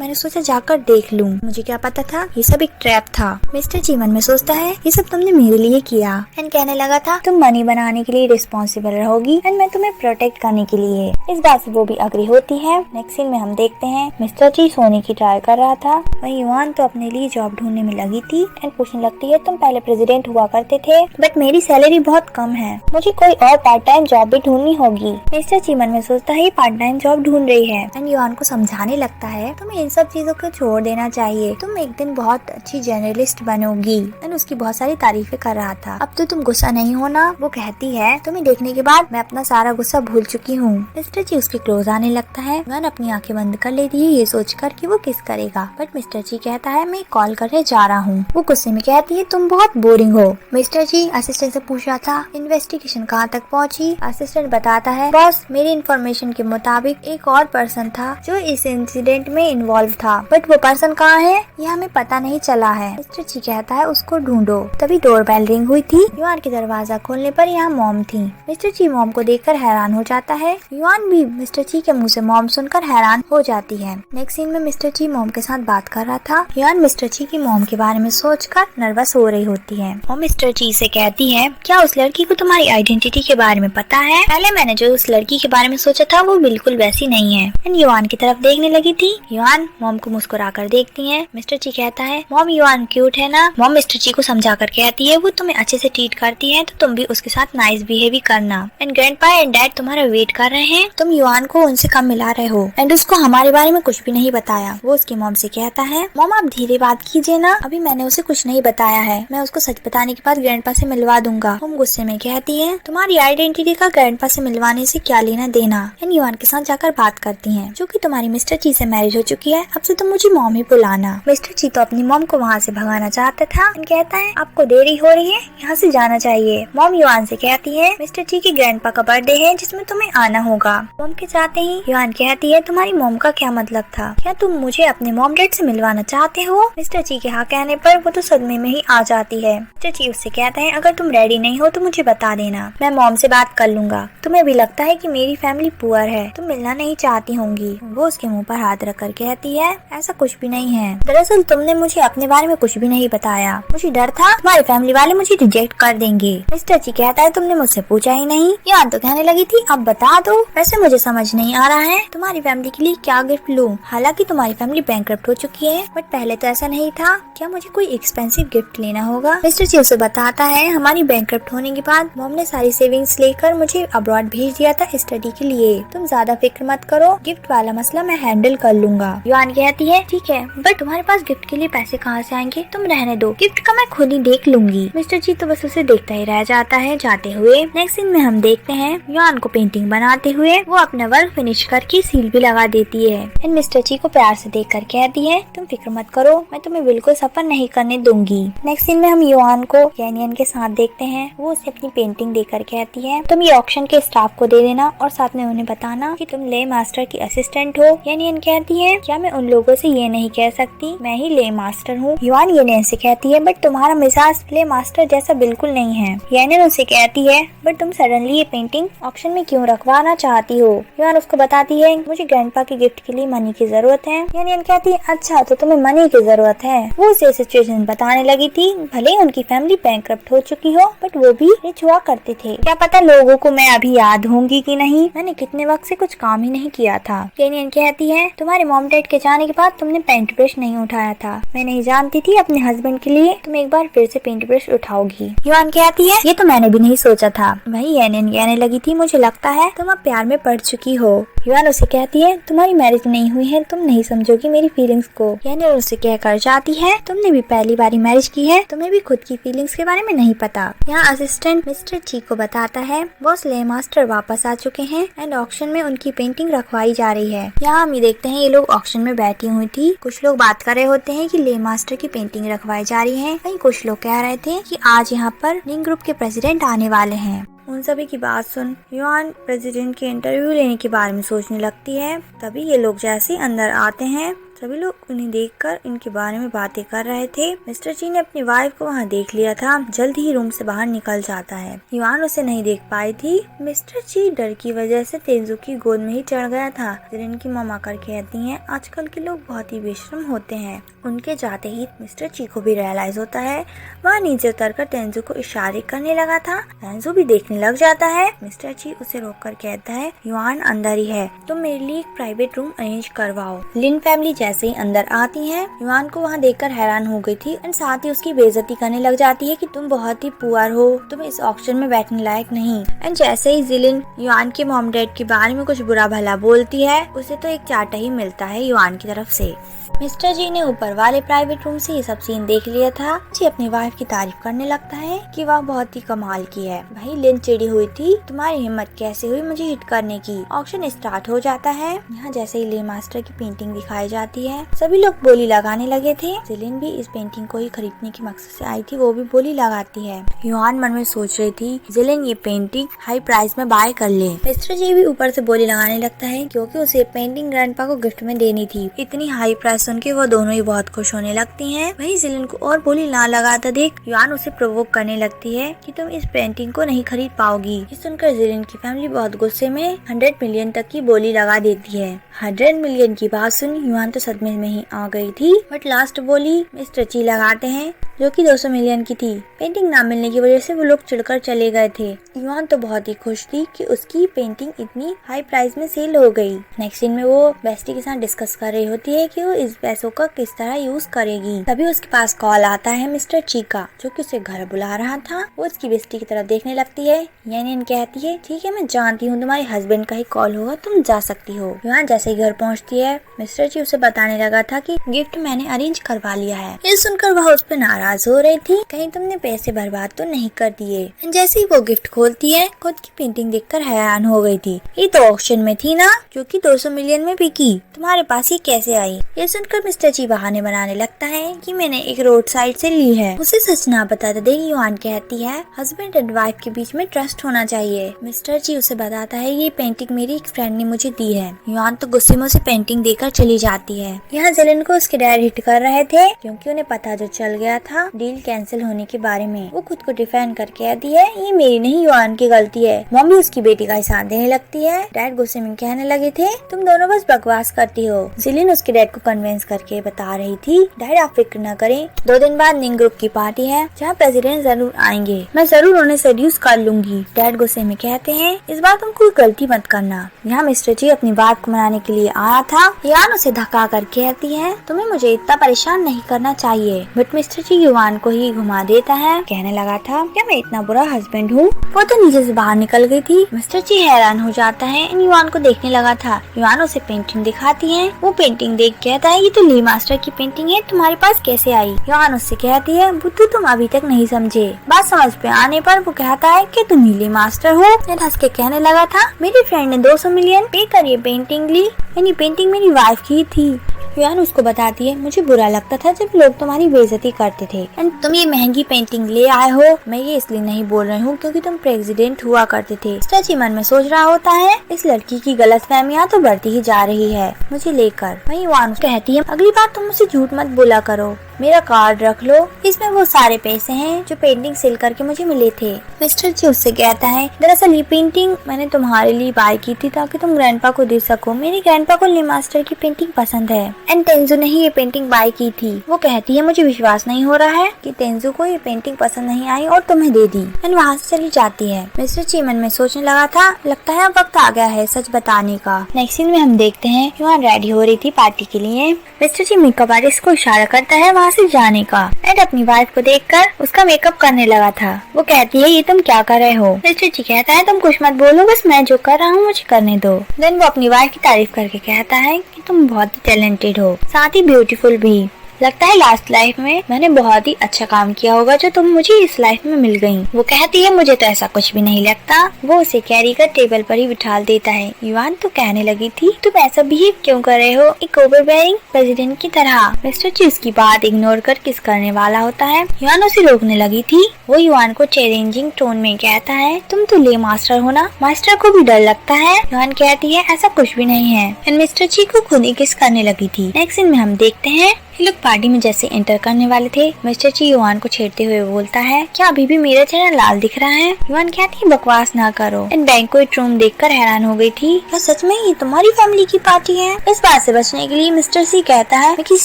मैंने सोचा जाकर देख लूं। मुझे क्या पता था ये सब एक ट्रैप था। मिस्टर ची मन में सोचता है ये सब तुमने मेरे लिए किया एंड कहने लगा था तुम मनी बनाने के लिए रिस्पॉन्सिबल रहोगी एंड मैं तुम्हें प्रोटेक्ट करने के लिए। इस बात से वो भी अग्री होती है। नेक्स्ट सीन में हम देखते हैं मिस्टर ची सोने की ट्राई कर रहा था, वही युआन तो अपने लिए जॉब ढूंढने में लगी थी एंड पूछने लगती है तुम पहले प्रेसिडेंट हुआ करते थे बट मेरी सैलरी बहुत कम है, मुझे कोई और पार्ट टाइम जॉब भी ढूंढनी होगी। मिस्टर ची मन में सोचता है ये पार्ट टाइम जॉब ढूंढ रही है एंड युआन को समझाने लगता है तुम्हें इन सब चीजों को छोड़ देना चाहिए, तुम एक दिन बहुत अच्छी जर्नलिस्ट बनोगी एंड उसकी बहुत सारी तारीफें कर रहा था। अब तो तुम गुस्सा नहीं होना। वो कहती है तुम्हें देखने के बाद मैं अपना सारा गुस्सा भूल चुकी हूँ। मिस्टर ची उसके क्लोज आने लगता है। युआन अपनी आंखें बंद कर लेती है ये सोचकर कि वो किस करेगा, बट मिस्टर ची कहता है मैं कॉल करने जा रहा हूँ। वो गुस्से में कहती है तुम बहुत बोरिंग हो। मिस्टर ची असिस्टेंट से पूछ रहा था इन्वेस्टिगेशन कहाँ तक पहुँची। असिस्टेंट बताता है बॉस मेरी इन्फॉर्मेशन के मुताबिक एक और पर्सन था जो इस इंसिडेंट में इन्वॉल्व था, बट वो पर्सन कहाँ है ये हमें पता नहीं चला है। मिस्टर ची कहता है उसको ढूंढो। तभी डोरबेल रिंग हुई थी। युआन के दरवाजा खोलने पर यहाँ मॉम थी। मिस्टर ची मॉम को देखकर हैरान हो जाता है। युआन भी मिस्टर ची के मुंह से मॉम सुनकर हैरान हो जाती है। नेक्स्ट सीन में मिस्टर ची मॉम के साथ बात कर रहा था। युआन मिस्टर ची की मॉम के बारे में सोचकर नर्वस हो रही होती है। मॉम मिस्टर ची से कहती है क्या उस लड़की को तुम्हारी आइडेंटिटी के बारे में पता है? पहले मैंने जो उस लड़की के बारे में सोचा था वो बिल्कुल वैसी नहीं है। युआन की तरफ देखने लगी थी। युआन मॉम को मुस्कुरा कर देखती है। मिस्टर ची कहता है मॉम युआन क्यूट है ना। मॉम मिस्टर ची को समझा कर कहती है वो तुम्हें अच्छे से ट्रीट करती है तो तुम भी उसके साथ नाइस बिहेव करना। एंड ग्रैंडपा एंड डैड तुम्हारा वेट कर रहे हैं, तुम युआन को उनसे कम मिला रहे हो एंड उसको हमारे बारे में कुछ भी नहीं बताया। वो उसकी मॉम से कहता है मॉम आप धीरे बात कीजिए ना, अभी मैंने उसे कुछ नहीं बताया है, मैं उसको सच बताने के बाद ग्रैंडपा से मिलवा दूंगा। मॉम गुस्से में कहती है तुम्हारी आइडेंटिटी का ग्रैंडपा से मिलवाने से क्या लेना देना। एंड युआन के साथ जाकर बात करती है जो की तुम्हारी मिस्टर ची से मैरिज हो चुकी है, अब से तुम मुझे मॉम ही बुलाना। मिस्टर ची तो अपनी मॉम को वहाँ से भगाना चाहता था एंड कहता है आपको देरी हो रही है, यहाँ से जाना चाहिए। मॉम युआन से कहती है मिस्टर ची के ग्रैंडपा का बर्थडे है जिसमें तुम्हें आना होगा। मॉम के चाहते ही युआन कहती है तुम्हारी मॉम का क्या मतलब था, क्या तुम मुझे अपने मॉम डैड से मिलवाना चाहते हो? मिस्टर ची के हाँ कहने पर वो तो सदमे में ही आ जाती है। मिस्टर ची उससे कहता है अगर तुम रेडी नहीं हो तो मुझे बता देना, मैं मॉम से बात कर लूंगा। तुम्हें भी लगता है कि मेरी फैमिली पुअर है, तुम मिलना नहीं चाहती होंगी। वो उसके मुंह पर हाथ रख कर कहती है ऐसा कुछ भी नहीं है, दरअसल तुमने मुझे अपने बारे में कुछ भी नहीं बताया, मुझे डर था तुम्हारी फैमिली वाले मुझे रिजेक्ट कर देंगे। मिस्टर ची कहता है तुमने मुझसे पूछा ही नहीं। यार तो कहने लगी थी अब बता दो, वैसे मुझे समझ नहीं आ रहा है तुम्हारी फैमिली के लिए क्या गिफ्ट लूं। हालांकि तुम्हारी फैमिली बैंकरप्ट हो चुकी है बट पहले तो ऐसा नहीं था, क्या मुझे कोई एक्सपेंसिव गिफ्ट लेना होगा? मिस्टर ची उसे बताता है हमारी बैंकरप्ट होने के बाद मॉम ने सारी सेविंग्स लेकर मुझे अब्रॉड भेज दिया था स्टडी के लिए, तुम ज्यादा फिक्र मत करो, गिफ्ट वाला मसला मैं हैंडल कर लूंगा। युआन कहती है ठीक है बट तुम्हारे पास गिफ्ट के लिए पैसे कहाँ से आएंगे, तुम रहने दो, गिफ्ट का मैं खुद ही देख लूंगी। मिस्टर ची तो बस उसे देखता ही रह जाता है जाते हुए। नेक्स्ट सीन में हम देखते हैं युआन को पेंटिंग बनाते हुए। वो अपना वर्क फिनिश करके सील भी लगा देती है एंड मिस्टर ची को प्यार से देख कर कहती है तुम फिक्र मत करो, मैं तुम्हें बिल्कुल सफर नहीं करने दूंगी। नेक्स्ट सीन में हम युआन को कैनियन के साथ देखते हैं। वो उसे अपनी पेंटिंग देकर कहती है तुम ये ऑक्शन के स्टाफ को दे देना और साथ में उन्हें बताना कि तुम ले मास्टर की असिस्टेंट हो। कैनियन कहती है क्या मैं उन लोगों से ये नहीं कह सकती मैं ही ले मास्टर हूँ। युआन येनियन से कहती है बट तुम्हारा मिजाज ले मास्टर जैसा बिल्कुल नहीं है। येनियन उसे कहती है बट तुम सडनली ये पेंटिंग ऑक्शन में क्यों रखवाना चाहती हो। युआन उसको बताती है मुझे ग्रैंडपा के गिफ्ट के लिए मनी की जरूरत है। येनियन कहती है अच्छा तो तुम्हें मनी की जरूरत है। वो उसे सिचुएशन बताने लगी थी, भले ही उनकी फैमिली बैंकरप्ट हो चुकी हो बट वो भी रिच हुआ करते थे। क्या पता लोगों को मैं अभी याद होंगी कि नहीं, मैंने कितने वक्त से कुछ काम ही नहीं किया था। येनियन कहती है तुम्हारे मॉम डैड के जाने के बाद तुमने पेंट ब्रश नहीं उठाया था। मैं नहीं जानती थी अपने हस्बैंड के लिए तुम एक बार फिर से पेंट ब्रश उठाओगी। युआन कहती है ये तो मैंने भी नहीं सोचा था। वही येनियन कहने लगी थी मुझे लगता है तुम अब प्यार में पड़ चुकी हो। युआन उसे कहती है तुम्हारी मैरिज नहीं हुई है, तुम नहीं समझोगी मेरी फीलिंग्स को। येनियन उसे कहकर जाती है तुमने भी पहली बारी मैरिज की है, तुम्हें भी खुद की फीलिंग्स के बारे में नहीं पता। यहाँ असिस्टेंट मिस्टर ची को बताता है बॉस ले मास्टर वापस आ चुके हैं एंड ऑक्शन में उनकी पेंटिंग रखवाई जा रही है। यहाँ हम ये देखते हैं ये लोग ऑक्शन में बैठी हुई थी। कुछ लोग बात कर रहे होते हैं कि ले मास्टर की पेंटिंग रखवाई जा रही है। वहीं कुछ लोग कह रहे थे कि आज यहाँ पर निंग ग्रुप के प्रेसिडेंट आने वाले हैं। उन सभी की बात सुन युआन प्रेसिडेंट के इंटरव्यू लेने के बारे में सोचने लगती है। तभी ये लोग जैसे अंदर आते हैं सभी लोग उन्हें देखकर इनके बारे में बातें कर रहे थे। मिस्टर ची ने अपनी वाइफ को वहाँ देख लिया था, जल्द ही रूम से बाहर निकल जाता है। युआन उसे नहीं देख पाई थी। मिस्टर ची डर की वजह से तेंजू की गोद में ही चढ़ गया था। जिलिन की मम्मा कर कहती हैं आजकल के लोग बहुत ही बेशर्म होते हैं। उनके जाते ही मिस्टर ची को भी रियलाइज होता है। वह नीचे उतरकर तेंजू को इशारे करने लगा था। तेंजू भी देखने लग जाता है। मिस्टर ची उसे रोककर कहता है युआन अंदर ही है, तुम मेरे लिए एक प्राइवेट रूम अरेंज करवाओ। लिन फैमिली जैसे ही अंदर आती है युआन को वहाँ देखकर हैरान हो गई थी एंड साथ ही उसकी बेइज्जती करने लग जाती है कि तुम बहुत ही पुअर हो, तुम इस ऑक्शन में बैठने लायक नहीं। एंड जैसे ही जिलिन युआन के मॉम डैड के बारे में कुछ बुरा भला बोलती है उसे तो एक चाटा ही मिलता है युआन की तरफ से। मिस्टर जी ने ऊपर वाले प्राइवेट रूम से ये सब सीन देख लिया था। जी अपनी वाइफ की तारीफ करने लगता है कि वह बहुत ही कमाल की है। भाई लिन चिड़ी हुई थी, तुम्हारी हिम्मत कैसे हुई मुझे हिट करने की। ऑक्शन स्टार्ट हो जाता है। यहाँ जैसे ही ले मास्टर की पेंटिंग दिखाई जाती है सभी लोग बोली लगाने लगे थे। जिलिन भी इस पेंटिंग को ही खरीदने के मकसद से आई थी, वो भी बोली लगाती है। युआन मन में सोच रही थी जिलिन ये पेंटिंग हाई प्राइस में बाय कर ले। मिस्टर जी भी ऊपर से बोली लगाने लगता है क्योंकि उसे पेंटिंग ग्रैंडपा को गिफ्ट में देनी थी। इतनी हाई प्राइस सुन के वो दोनों ही बहुत खुश होने लगती हैं। वहीं जिलिन को और बोली ना लगाता देख युआन उसे प्रोवोक करने लगती है कि तुम इस पेंटिंग को नहीं खरीद पाओगी। ये सुनकर जिलिन की फैमिली बहुत गुस्से में 100 मिलियन तक की बोली लगा देती है। 100 मिलियन की बात सुन युआन तो सदमे में ही आ गई थी। बट लास्ट बोली मिस्टर ची लगाते हैं जो कि 200 मिलियन की थी। पेंटिंग ना मिलने की वजह से वो लोग चिढ़कर चले गए थे। युआन तो बहुत ही खुश थी कि उसकी पेंटिंग इतनी हाई प्राइस में सेल हो गई। नेक्स्ट सीन में वो बेस्टी के साथ डिस्कस कर रही होती है कि वो इस पैसों का किस तरह यूज करेगी। तभी उसके पास कॉल आता है मिस्टर ची का, जो कि उसे घर बुला रहा था। वो उसकी बेस्टी की तरफ देखने लगती है। येनियन कहती है ठीक है मैं जानती हूँ तुम्हारे हस्बैंड का ही कॉल होगा, तुम जा सकती हो। युआन जैसे ही घर पहुँचती है मिस्टर ची उसे बताने लगा था कि गिफ्ट मैंने अरेंज करवा लिया है। ये सुनकर वह उस पर नाराज हो रही थी, कहीं तुमने पैसे बर्बाद तो नहीं कर दिए। जैसे ही वो गिफ्ट खोलती है खुद की पेंटिंग देखकर हैरान हो गई थी। ये तो ऑक्शन में थी ना, जो कि 200 मिलियन में बिकी, तुम्हारे पास ये कैसे आई। ये सुनकर मिस्टर ची बहाने बनाने लगता है कि मैंने एक रोड साइड से ली है। उसे सच ना बताते देख युआन कहती है हस्बैंड एंड वाइफ के बीच में ट्रस्ट होना चाहिए। मिस्टर ची उसे बताता है ये पेंटिंग मेरी एक फ्रेंड ने मुझे दी है। युआन तो गुस्से में उसे पेंटिंग देकर चली जाती है। यहाँ जिलिन को उसके डैड हिट कर रहे थे क्योंकि उन्हें पता जो चल गया था डील कैंसिल होने के बारे में। वो खुद को डिफेंड करके कहती है ये मेरी नहीं युआन की गलती है। मम्मी उसकी बेटी का ही साथ देने लगती है। डैड गुस्से में कहने लगे थे तुम दोनों बस बकवास करती हो। जिलिन उसके डैड को कन्विंस करके बता रही थी डैड आप फिक्र न करें, 2 दिन बाद निंग ग्रुप की पार्टी है जहाँ प्रेसिडेंट जरूर आएंगे, मैं जरूर उन्हें सेड्यूस कर लूंगी। डैड गुस्से में कहते हैं इस बार तुम कोई गलती मत करना। यहाँ मिस्टर जी अपनी बात को मनाने के लिए आया था। युआन उसे धक्का कर कहती है तुम्हें मुझे इतना परेशान नहीं करना चाहिए। बट मिस्टर जी युआन को ही घुमा देता है। कहने लगा था क्या मैं इतना बुरा हस्बैंड हूँ। वो तो नीचे से बाहर निकल गई थी। मिस्टर जी हैरान हो जाता है युआन को देखने लगा था। युआन उसे पेंटिंग दिखाती है। वो पेंटिंग देख कहता है ये तो ली मास्टर की पेंटिंग है, तुम्हारे पास कैसे आई। युआन उससे कहती है बुद्धू तुम अभी तक नहीं समझे। बात समझ पे आने पर वो कहता है कि तुम ही ली मास्टर हो। हंस के कहने लगा था मेरी फ्रेंड ने 200 मिलियन पे कर ये पेंटिंग ली, यानी पेंटिंग मेरी वाइफ की थी। युआन उसको बताती है, मुझे बुरा लगता था जब लोग तुम्हारी बेइज्जती करते थे एंड तुम ये महंगी पेंटिंग ले आए हो। मैं ये इसलिए नहीं बोल रही हूँ क्योंकि तुम प्रेसिडेंट हुआ करते थे। मिस्टर ची मन में सोच रहा होता है, इस लड़की की गलतफहमियां तो बढ़ती ही जा रही है मुझे लेकर। वहीं युआन कहती है, अगली बार तुम मुझसे झूठ मत बोला करो, मेरा कार्ड रख लो, इसमें वो सारे पैसे हैं जो पेंटिंग सेल करके मुझे मिले थे। मिस्टर जी उससे कहता है, दरअसल ये पेंटिंग मैंने तुम्हारे लिए बाय की थी ताकि तुम ग्रैंडपा को दे सको। मेरे ग्रैंडपा को ली मास्टर की पेंटिंग पसंद है एंड तेंजू ने ही ये पेंटिंग बाय की थी। वो कहती है, मुझे विश्वास नहीं हो रहा है कि तेंजू को ये पेंटिंग पसंद नहीं आई और तुम्हें दे दी एंड वहाँ से चली जाती है। मिस्टर ची मन में सोचने लगा था, लगता है अब वक्त आ गया है सच बताने का। नेक्स्ट सीन में हम देखते हैं युआन रेडी हो रही थी पार्टी के लिए। मिस्टर जी मेकअप आर्टिस्ट को इशारा करता है वहाँ से जाने का एंड अपनी वाइफ को देखकर उसका मेकअप करने लगा था। वो कहती है, ये तुम क्या कर रहे हो? मिस्टर जी कहता है, तुम कुछ मत बोलो, बस मैं जो कर रहा हूँ मुझे करने दो। देन वो अपनी वाइफ की तारीफ करके कहता है कि तुम बहुत ही टैलेंटेड हो, साथ ही ब्यूटीफुल भी। लगता है लास्ट लाइफ में मैंने बहुत ही अच्छा काम किया होगा जो तुम मुझे इस लाइफ में मिल गई। वो कहती है, मुझे तो ऐसा कुछ भी नहीं लगता। वो उसे कैरी कर टेबल पर ही बिठा देता है। युआन तो कहने लगी थी, तुम ऐसा बिहेव क्यों कर रहे हो, एक ओवरबेयरिंग प्रेसिडेंट की तरह। मिस्टर ची उसकी बात इग्नोर कर किस करने वाला होता है। युआन उसे रोकने लगी थी। वो युआन को चैलेंजिंग टोन में कहता है, तुम तो ले मास्टर हो ना, मास्टर को भी डर लगता है। युआन कहती है, ऐसा कुछ भी नहीं है एंड मिस्टर ची को खुद ही किस करने लगी थी। नेक्स्ट सीन में हम देखते हैं ये लोग पार्टी में जैसे एंटर करने वाले थे, मिस्टर ची युआन को छेड़ते हुए बोलता है, क्या अभी भी मेरा चेहरा लाल दिख रहा है? युआन कहती है, बकवास ना करो एंड बैंक्वेट रूम देखकर हैरान हो गई थी। क्या सच में ये तुम्हारी फैमिली की पार्टी है? इस बात से बचने के लिए मिस्टर सी कहता है, मैं किसी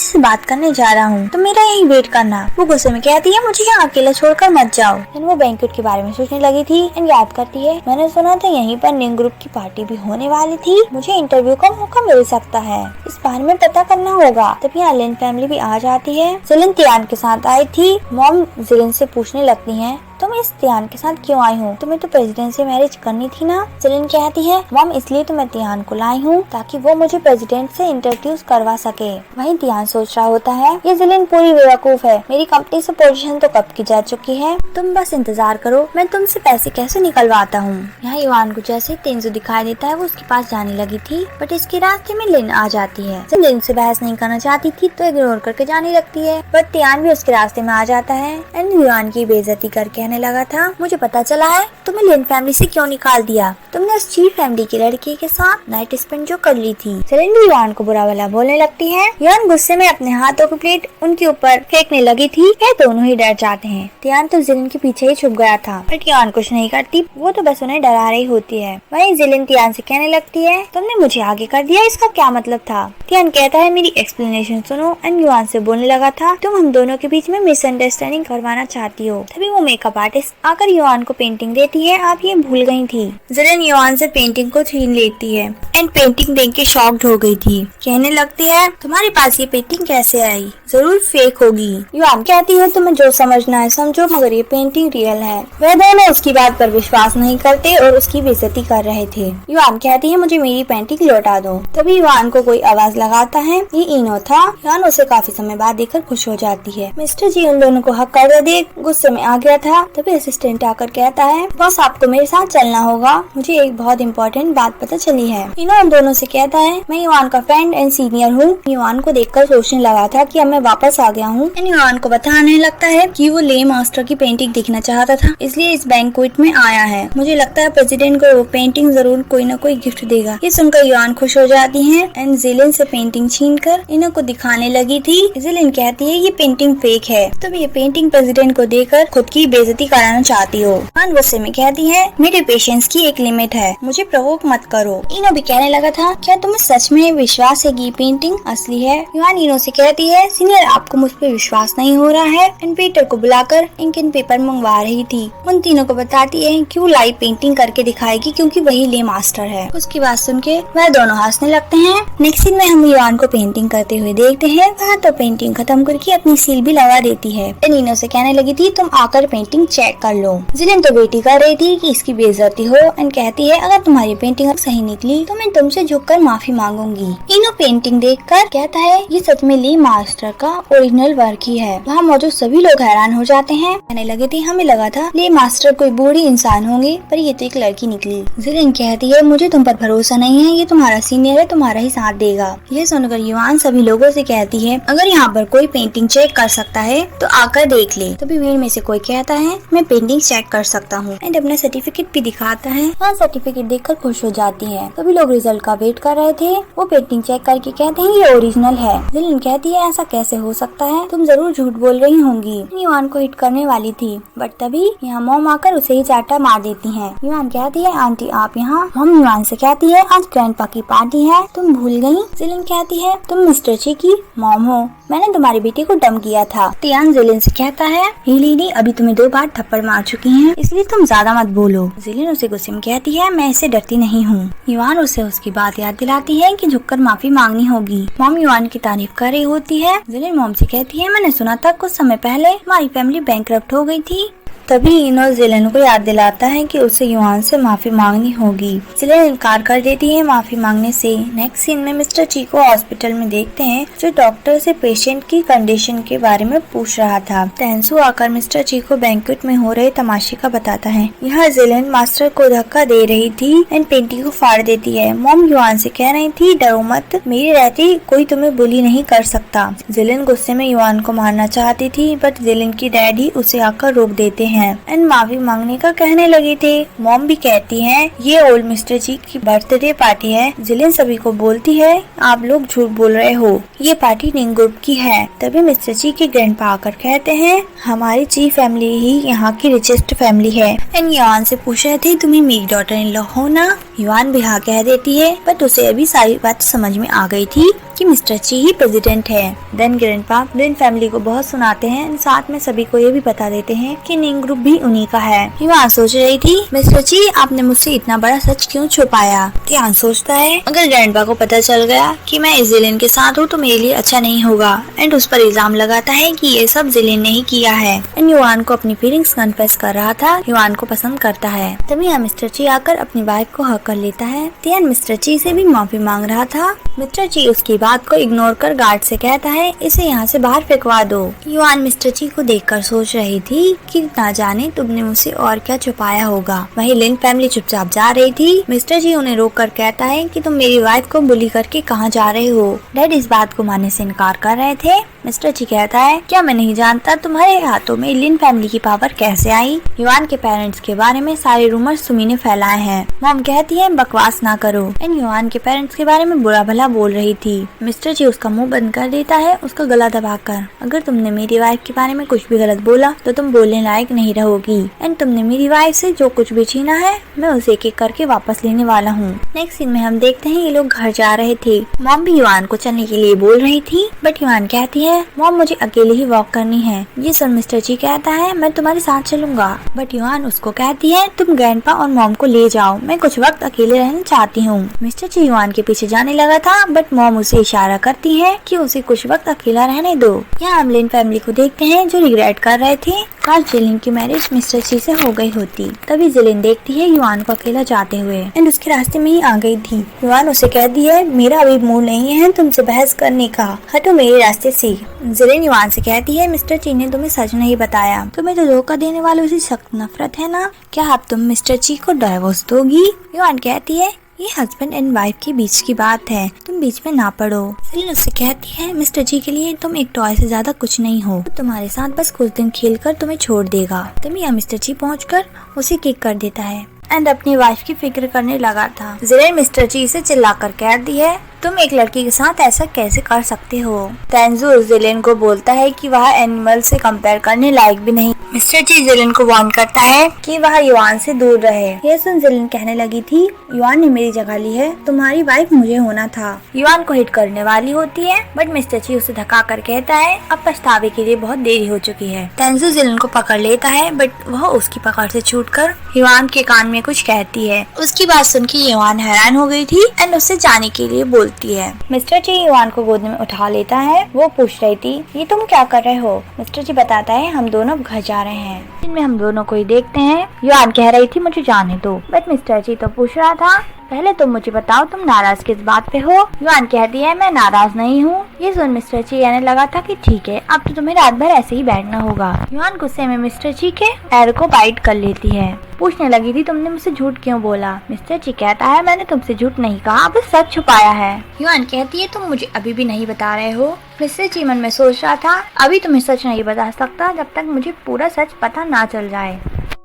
से बात करने जा रहा हूँ, तो मेरा यही वेट करना। वो गुस्से में कहती है, मुझे यहाँ अकेला छोड़कर मत जाओ। वो बैंक्वेट के बारे में सोचने लगी थी एंड याद करती है, मैंने सुना था यहीं पर निंग ग्रुप की पार्टी भी होने वाली थी, मुझे इंटरव्यू का मौका मिल सकता है, इस बारे में पता करना होगा। तभी यहाँ लिन फैमिली भी आ जाती है। जिलिन तियान के साथ आई थी। मॉम जिलिन से पूछने लगती हैं, तुम इस तियान के साथ क्यों आई हो? तुम्हें तो प्रेसिडेंट से मैरिज करनी थी ना? जिलिन कहती है, मॉम इसलिए तो मैं तियान को लाई हूँ ताकि वो मुझे प्रेसिडेंट से इंट्रोड्यूस करवा सके। वहीं तियान सोच रहा होता है, ये जिलिन पूरी बेवकूफ है, मेरी कंपनी से पोजीशन तो कब की जा चुकी है, तुम बस इंतजार करो, मैं तुमसे पैसे कैसे निकलवाता हूँ। यहाँ युआन को जैसे तेंजू दिखाई देता है वो उसके पास जाने लगी थी, बट इसके रास्ते में लिन आ जाती है। लिन से बहस नहीं करना चाहती थी तो इग्नोर करके जाने लगती है, बट तियान भी उसके रास्ते में आ जाता है एंड युआन की बेइज्जती करके कहने लगा था, मुझे पता चला है तुम्हें लिन फैमिली से क्यों निकाल दिया, तुमने उस चीफ फैमिली की लड़की के साथ नाइट स्पेंड जो कर ली थी। जिलिन भी युआन को बुरा भला बोलने लगती है। युआन गुस्से में अपने हाथों की प्लेट उनके ऊपर फेंकने लगी थी। वह दोनों ही डर जाते हैं। तियान तो जिलिन के पीछे ही छुप गया था, बट युआन कुछ नहीं करती, वो तो बस उन्हें डरा रही होती है। वहीं जिलिन तियान से कहने लगती है, तुमने मुझे आगे कर दिया, इसका क्या मतलब था? तियान कहता है, मेरी एक्सप्लेनेशन सुनो एंड युआन से बोलने लगा था, तुम हम दोनों के बीच में मिसअंडरस्टैंडिंग करवाना चाहती हो। तभी वो मेकअप आर्टिस्ट आकर युआन को पेंटिंग देती है, आप ये भूल गई थी। जिलिन युआन से पेंटिंग को छीन लेती है एंड पेंटिंग देख के शॉक्ड हो गई थी। कहने लगती है, तुम्हारे पास ये पेंटिंग कैसे आई? जरूर फेक होगी। युआन कहती है, तुम्हें जो समझना है समझो, मगर ये पेंटिंग रियल है। वह दोनों उसकी बात पर विश्वास नहीं करते और उसकी बेइज्जती कर रहे थे। युआन कहती है, मुझे मेरी पेंटिंग लौटा दो। तभी युआन को कोई आवाज लगाता है, ये इनो था। युआन उसे काफी समय बाद देखकर खुश हो जाती है। मिस्टर जी उन दोनों को हक कर देख गुस्से में आ गया था। तभी असिस्टेंट आकर कहता है, बस आपको मेरे साथ चलना होगा, मुझे एक बहुत इम्पोर्टेंट बात पता चली है। इनो उन दोनों से कहता है, मैं युआन का फ्रेंड एंड सीनियर हूँ। युआन को देखकर सोचने लगा था कि अब मैं वापस आ गया हूँ। युआन को बताने लगता है कि वो ले मास्टर की पेंटिंग देखना चाहता था, इसलिए इस बैंक्वेट में आया है। मुझे लगता है प्रेसिडेंट को वो पेंटिंग जरूर कोई न कोई गिफ्ट देगा। ये सुनकर युआन खुश हो जाती है एंड जिलिन से पेंटिंग छीनकर इनो को दिखाने लगी थी। जिलिन कहती है, ये पेंटिंग फेक है, तुम ये पेंटिंग प्रेसिडेंट को देकर खुद की बेइज्जती कराना चाहती हो। युआन गुस्से में कहती है, मेरे पेशेंस की एक लिमिट है, मुझे प्रोवोक मत करो। इनो भी कहने लगा था, क्या तुम्हें सच में विश्वास है कि ये पेंटिंग असली है? युआन इनो से कहती है, सीनियर आपको मुझ पे विश्वास नहीं हो रहा है एंड पीटर को बुलाकर इंक एंड पेपर मंगवा रही थी। उन तीनों को बताती है कि वो लाइव पेंटिंग करके दिखाएगी क्योंकि वही ले मास्टर है। उसकी बात सुन के वह दोनों हंसने लगते हैं। नेक्स्ट सीन में हम युआन को पेंटिंग करते हुए देखते हैं। वह तो पेंटिंग खत्म करके अपनी सील भी लगा देती है। इनो से कहने लगी थी, तुम आकर पेंटिंग चेक कर लो। जिलिन तो बेटी कर रही थी कि इसकी बेइज्जती हो एंड कहती है अगर तुम्हारी पेंटिंग सही निकली तो मैं तुमसे झुककर माफी मांगूंगी। इनो पेंटिंग देखकर कहता है ये सच में ली मास्टर का ओरिजिनल वर्क ही है। वहाँ मौजूद सभी लोग हैरान हो जाते हैं। कहने लगे थे हमें लगा था ली मास्टर कोई बूढ़ी इंसान होंगे पर ये तो एक लड़की निकली। जिलिन कहती है मुझे तुम पर भरोसा नहीं है, ये तुम्हारा सीनियर है, तुम्हारा ही साथ देगा। यह सुनकर युआन सभी लोगों से कहती है अगर यहाँ पर कोई पेंटिंग चेक कर सकता है तो आकर देख ले। तभी भीड़ में से कोई कहता है मैं पेंटिंग चेक कर सकता हूँ एंड अपना सर्टिफिकेट भी दिखाता है। वहाँ सर्टिफिकेट देखकर खुश हो जाती है। सभी लोग रिजल्ट का वेट कर रहे थे। वो पेंटिंग चेक करके कहते हैं ये ओरिजिनल है। जिलिन कहती है ऐसा कैसे हो सकता है, तुम जरूर झूठ बोल रही होंगी। युआन को हिट करने वाली थी बट तभी यहाँ मॉम आकर उसे ही चाटा मार देती है। युआन कहती है आंटी आप यहाँ। मॉम युआन से कहती है आज ग्रैंडपा की पार्टी है, तुम भूल गयी। जिलिन कहती है तुम मिस्टर ची की मॉम हो, मैंने तुम्हारी बेटी को डम किया था। तियान जिलिन से कहता है ये लेडी अभी तुम्हें 2 बार थप्पड़ मार चुकी है इसलिए तुम ज्यादा मत बोलो। जिलिन उसे गुस्से में कहती है मैं इससे डरती नहीं हूँ। युआन उसे उसकी बात याद दिलाती है कि झुककर माफी मांगनी होगी। मॉम युआन की तारीफ कर रही होती है। जिलिन मॉम से कहती है मैंने सुना था कुछ समय पहले हमारी फैमिली बैंकरप्ट हो गई थी। तभी इनो जिलिन को याद दिलाता है कि उसे युआन से माफी मांगनी होगी। जिलिन इनकार कर देती है माफी मांगने से। नेक्स्ट सीन में मिस्टर ची को हॉस्पिटल में देखते हैं जो डॉक्टर से पेशेंट की कंडीशन के बारे में पूछ रहा था। तेंसु आकर मिस्टर ची को बैंक्वेट में हो रहे तमाशे का बताता है। यहाँ जिलिन मास्टर को धक्का दे रही थी एंड पेंटिंग को फाड़ देती है। मॉम युआन से कह रही थी डरो मत, मेरी रहती कोई तुम्हें बुली नहीं कर सकता। जिलिन गुस्से में युआन को मारना चाहती थी बट जिलिन की डैडी उसे आकर रोक देते हैं एंड माफी मांगने का कहने लगे थे। मॉम भी कहती है ये ओल्ड मिस्टर जी की बर्थडे पार्टी है। जिलिन सभी को बोलती है आप लोग झूठ बोल रहे हो, ये पार्टी निंग ग्रुप की है। तभी मिस्टर जी के ग्रैंडपा आकर कहते हैं हमारी ची फैमिली ही यहाँ की रिचेस्ट फैमिली है। एंड युआन से पूछ रहे थे तुम्हें मेरी डॉटर इन लॉ हो ना। युआन भी हाँ कह देती है बट उसे अभी सारी बात समझ में आ गई थी कि मिस्टर ची ही प्रेसिडेंट है। देन ग्रैंडपा लिन फैमिली को बहुत सुनाते हैं, साथ में सभी को ये भी बता देते हैं कि निंग ग्रुप भी उन्हीं का है। युआन सोच रही थी मिस्टर ची आपने मुझसे इतना बड़ा सच क्यों छुपाया। तियान सोचता है अगर ग्रैंडपा को पता चल गया कि मैं इस जिलिन के साथ हूँ तो मेरे लिए अच्छा नहीं होगा एंड उस पर इल्जाम लगाता है कि ये सब जिलिन ने ही किया है। एंड युआन को अपनी फीलिंग्स कन्फेस कर रहा था, युआन को पसंद करता है। तभी यहाँ मिस्टर ची आकर अपनी वाइफ को हक कर लेता है। तियान मिस्टर ची से भी माफी मांग रहा था। मिस्टर ची उसकी बात को इग्नोर कर गार्ड से कहता है इसे यहाँ से बाहर फेंकवा दो। युआन मिस्टर ची को देखकर सोच रही थी कि ना जाने तुमने मुझसे और क्या छुपाया होगा। वहीं लिन फैमिली चुपचाप जा रही थी। मिस्टर जी उन्हें रोक कर कहता है कि तुम मेरी वाइफ को बुली करके कहाँ जा रहे हो। डैड इस बात को मानने से इनकार कर रहे थे। मिस्टर जी कहता है क्या मैं नहीं जानता तुम्हारे हाथों में लिन फैमिली की पावर कैसे आई। युआन के पेरेंट्स के बारे में सारे रूमर सुमी ने फैलाए हैं। मॉम कहती है बकवास ना करो एंड युआन के पेरेंट्स के बारे में बुरा भला बोल रही थी। मिस्टर जी उसका मुंह बंद कर देता है उसका गला दबाकर। अगर तुमने मेरी वाइफ के बारे में कुछ भी गलत बोला तो तुम बोलने लायक नहीं रहोगी एंड तुमने मेरी वाइफ से जो कुछ भी छीना है मैं उसे एक एक करके वापस लेने वाला हूँ। नेक्स्ट सीन में हम देखते हैं ये लोग घर जा रहे थे। मॉम भी युआन को चलने के लिए बोल रही थी बट युआन कहती है मॉम मुझे अकेले ही वॉक करनी है। ये सुन मिस्टर जी कहता है मैं तुम्हारे साथ चलूंगा बट युआन उसको कहती है तुम ग्रैंडपा और मॉम को ले जाओ, मैं कुछ वक्त अकेले रहना चाहती हूँ। मिस्टर जी युआन के पीछे जाने लगा था बट मॉम उसे इशारा करती है कि उसे कुछ वक्त अकेला रहने दो। यहाँ हम लिन फैमिली को देखते हैं जो रिग्रेट कर रहे थे काश जिलिन की मैरिज मिस्टर ची से हो गई होती। तभी जिलिन देखती है युआन को अकेला जाते हुए एंड उसके रास्ते में ही आ गई थी। युआन उसे कहती है मेरा अभी मूड नहीं है तुमसे बहस करने का, हटो मेरे रास्ते से। जिलिन युआन से कहती है मिस्टर ची ने तुम्हें सच नहीं बताया, तुम्हें तो धोखा देने वालों से सख्त नफरत है ना, क्या अब तुम मिस्टर ची को डाइवोर्स दोगी। युआन कहती है ये हस्बैंड एंड वाइफ के बीच की बात है, तुम बीच में ना पड़ो। जिलिन उससे कहती है मिस्टर जी के लिए तुम एक टॉय से ज्यादा कुछ नहीं हो, तुम्हारे साथ बस कुछ दिन खेलकर तुम्हें छोड़ देगा। तभी यहाँ मिस्टर जी पहुंचकर उसे किक कर देता है एंड अपनी वाइफ की फिक्र करने लगा था। जिलिन मिस्टर जी से चिल्लाकर कहती है तुम एक लड़की के साथ ऐसा कैसे कर सकते हो। तेंजू जिलिन को बोलता है कि वह एनिमल से कंपेयर करने लायक भी नहीं। मिस्टर जी जिलिन को वार्न करता है कि वह युआन से दूर रहे। यह सुन जिलिन कहने लगी थी युआन ने मेरी जगह ली है, तुम्हारी वाइफ मुझे होना था। युआन को हिट करने वाली होती है बट मिस्टर जी उसे धक्का कर कहता है अब पछतावे के लिए बहुत देरी हो चुकी है। तेंजू जिलिन को पकड़ लेता है बट वह उसकी पकड़ से छूटकर युआन के कान में कुछ कहती है। उसकी बात सुनकर युआन हैरान हो गई थी एंड उससे जाने के लिए बोलती है। मिस्टर जी युआन को गोद में उठा लेता है। वो पूछ रही थी ये तुम क्या कर रहे हो। मिस्टर जी बताता है हम दोनों घर जा जा रहे हैं। इनमें हम दोनों को ही देखते हैं। युआन कह रही थी मुझे जाने दो, बट मिस्टर ची तो पूछ रहा था पहले तुम मुझे बताओ तुम नाराज किस बात पे हो। युआन कहती है मैं नाराज नहीं हूँ। ये सुन मिस्टर ची कहने लगा था कि ठीक है अब तो तुम्हें रात भर ऐसे ही बैठना होगा। युआन गुस्से में मिस्टर ची के पैर को बाइट कर लेती है। पूछने लगी थी तुमने मुझसे झूठ क्यों बोला। मिस्टर ची कहता है मैंने तुमसे झूठ नहीं कहा, बस सच छुपाया है। युआन कहती है तुम मुझे अभी भी नहीं बता रहे हो। मिस्टर ची मन में सोच रहा था अभी तुम्हें सच नहीं बता सकता जब तक मुझे पूरा सच पता ना चल जाए।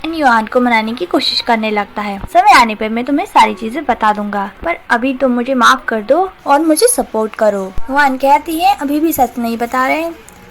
युआन को मनाने की कोशिश करने लगता है। समय आने पर मैं तुम्हें सारी चीजें बता दूंगा, पर अभी तुम मुझे माफ कर दो और मुझे सपोर्ट करो। युआन कहती है अभी भी सच नहीं बता रहे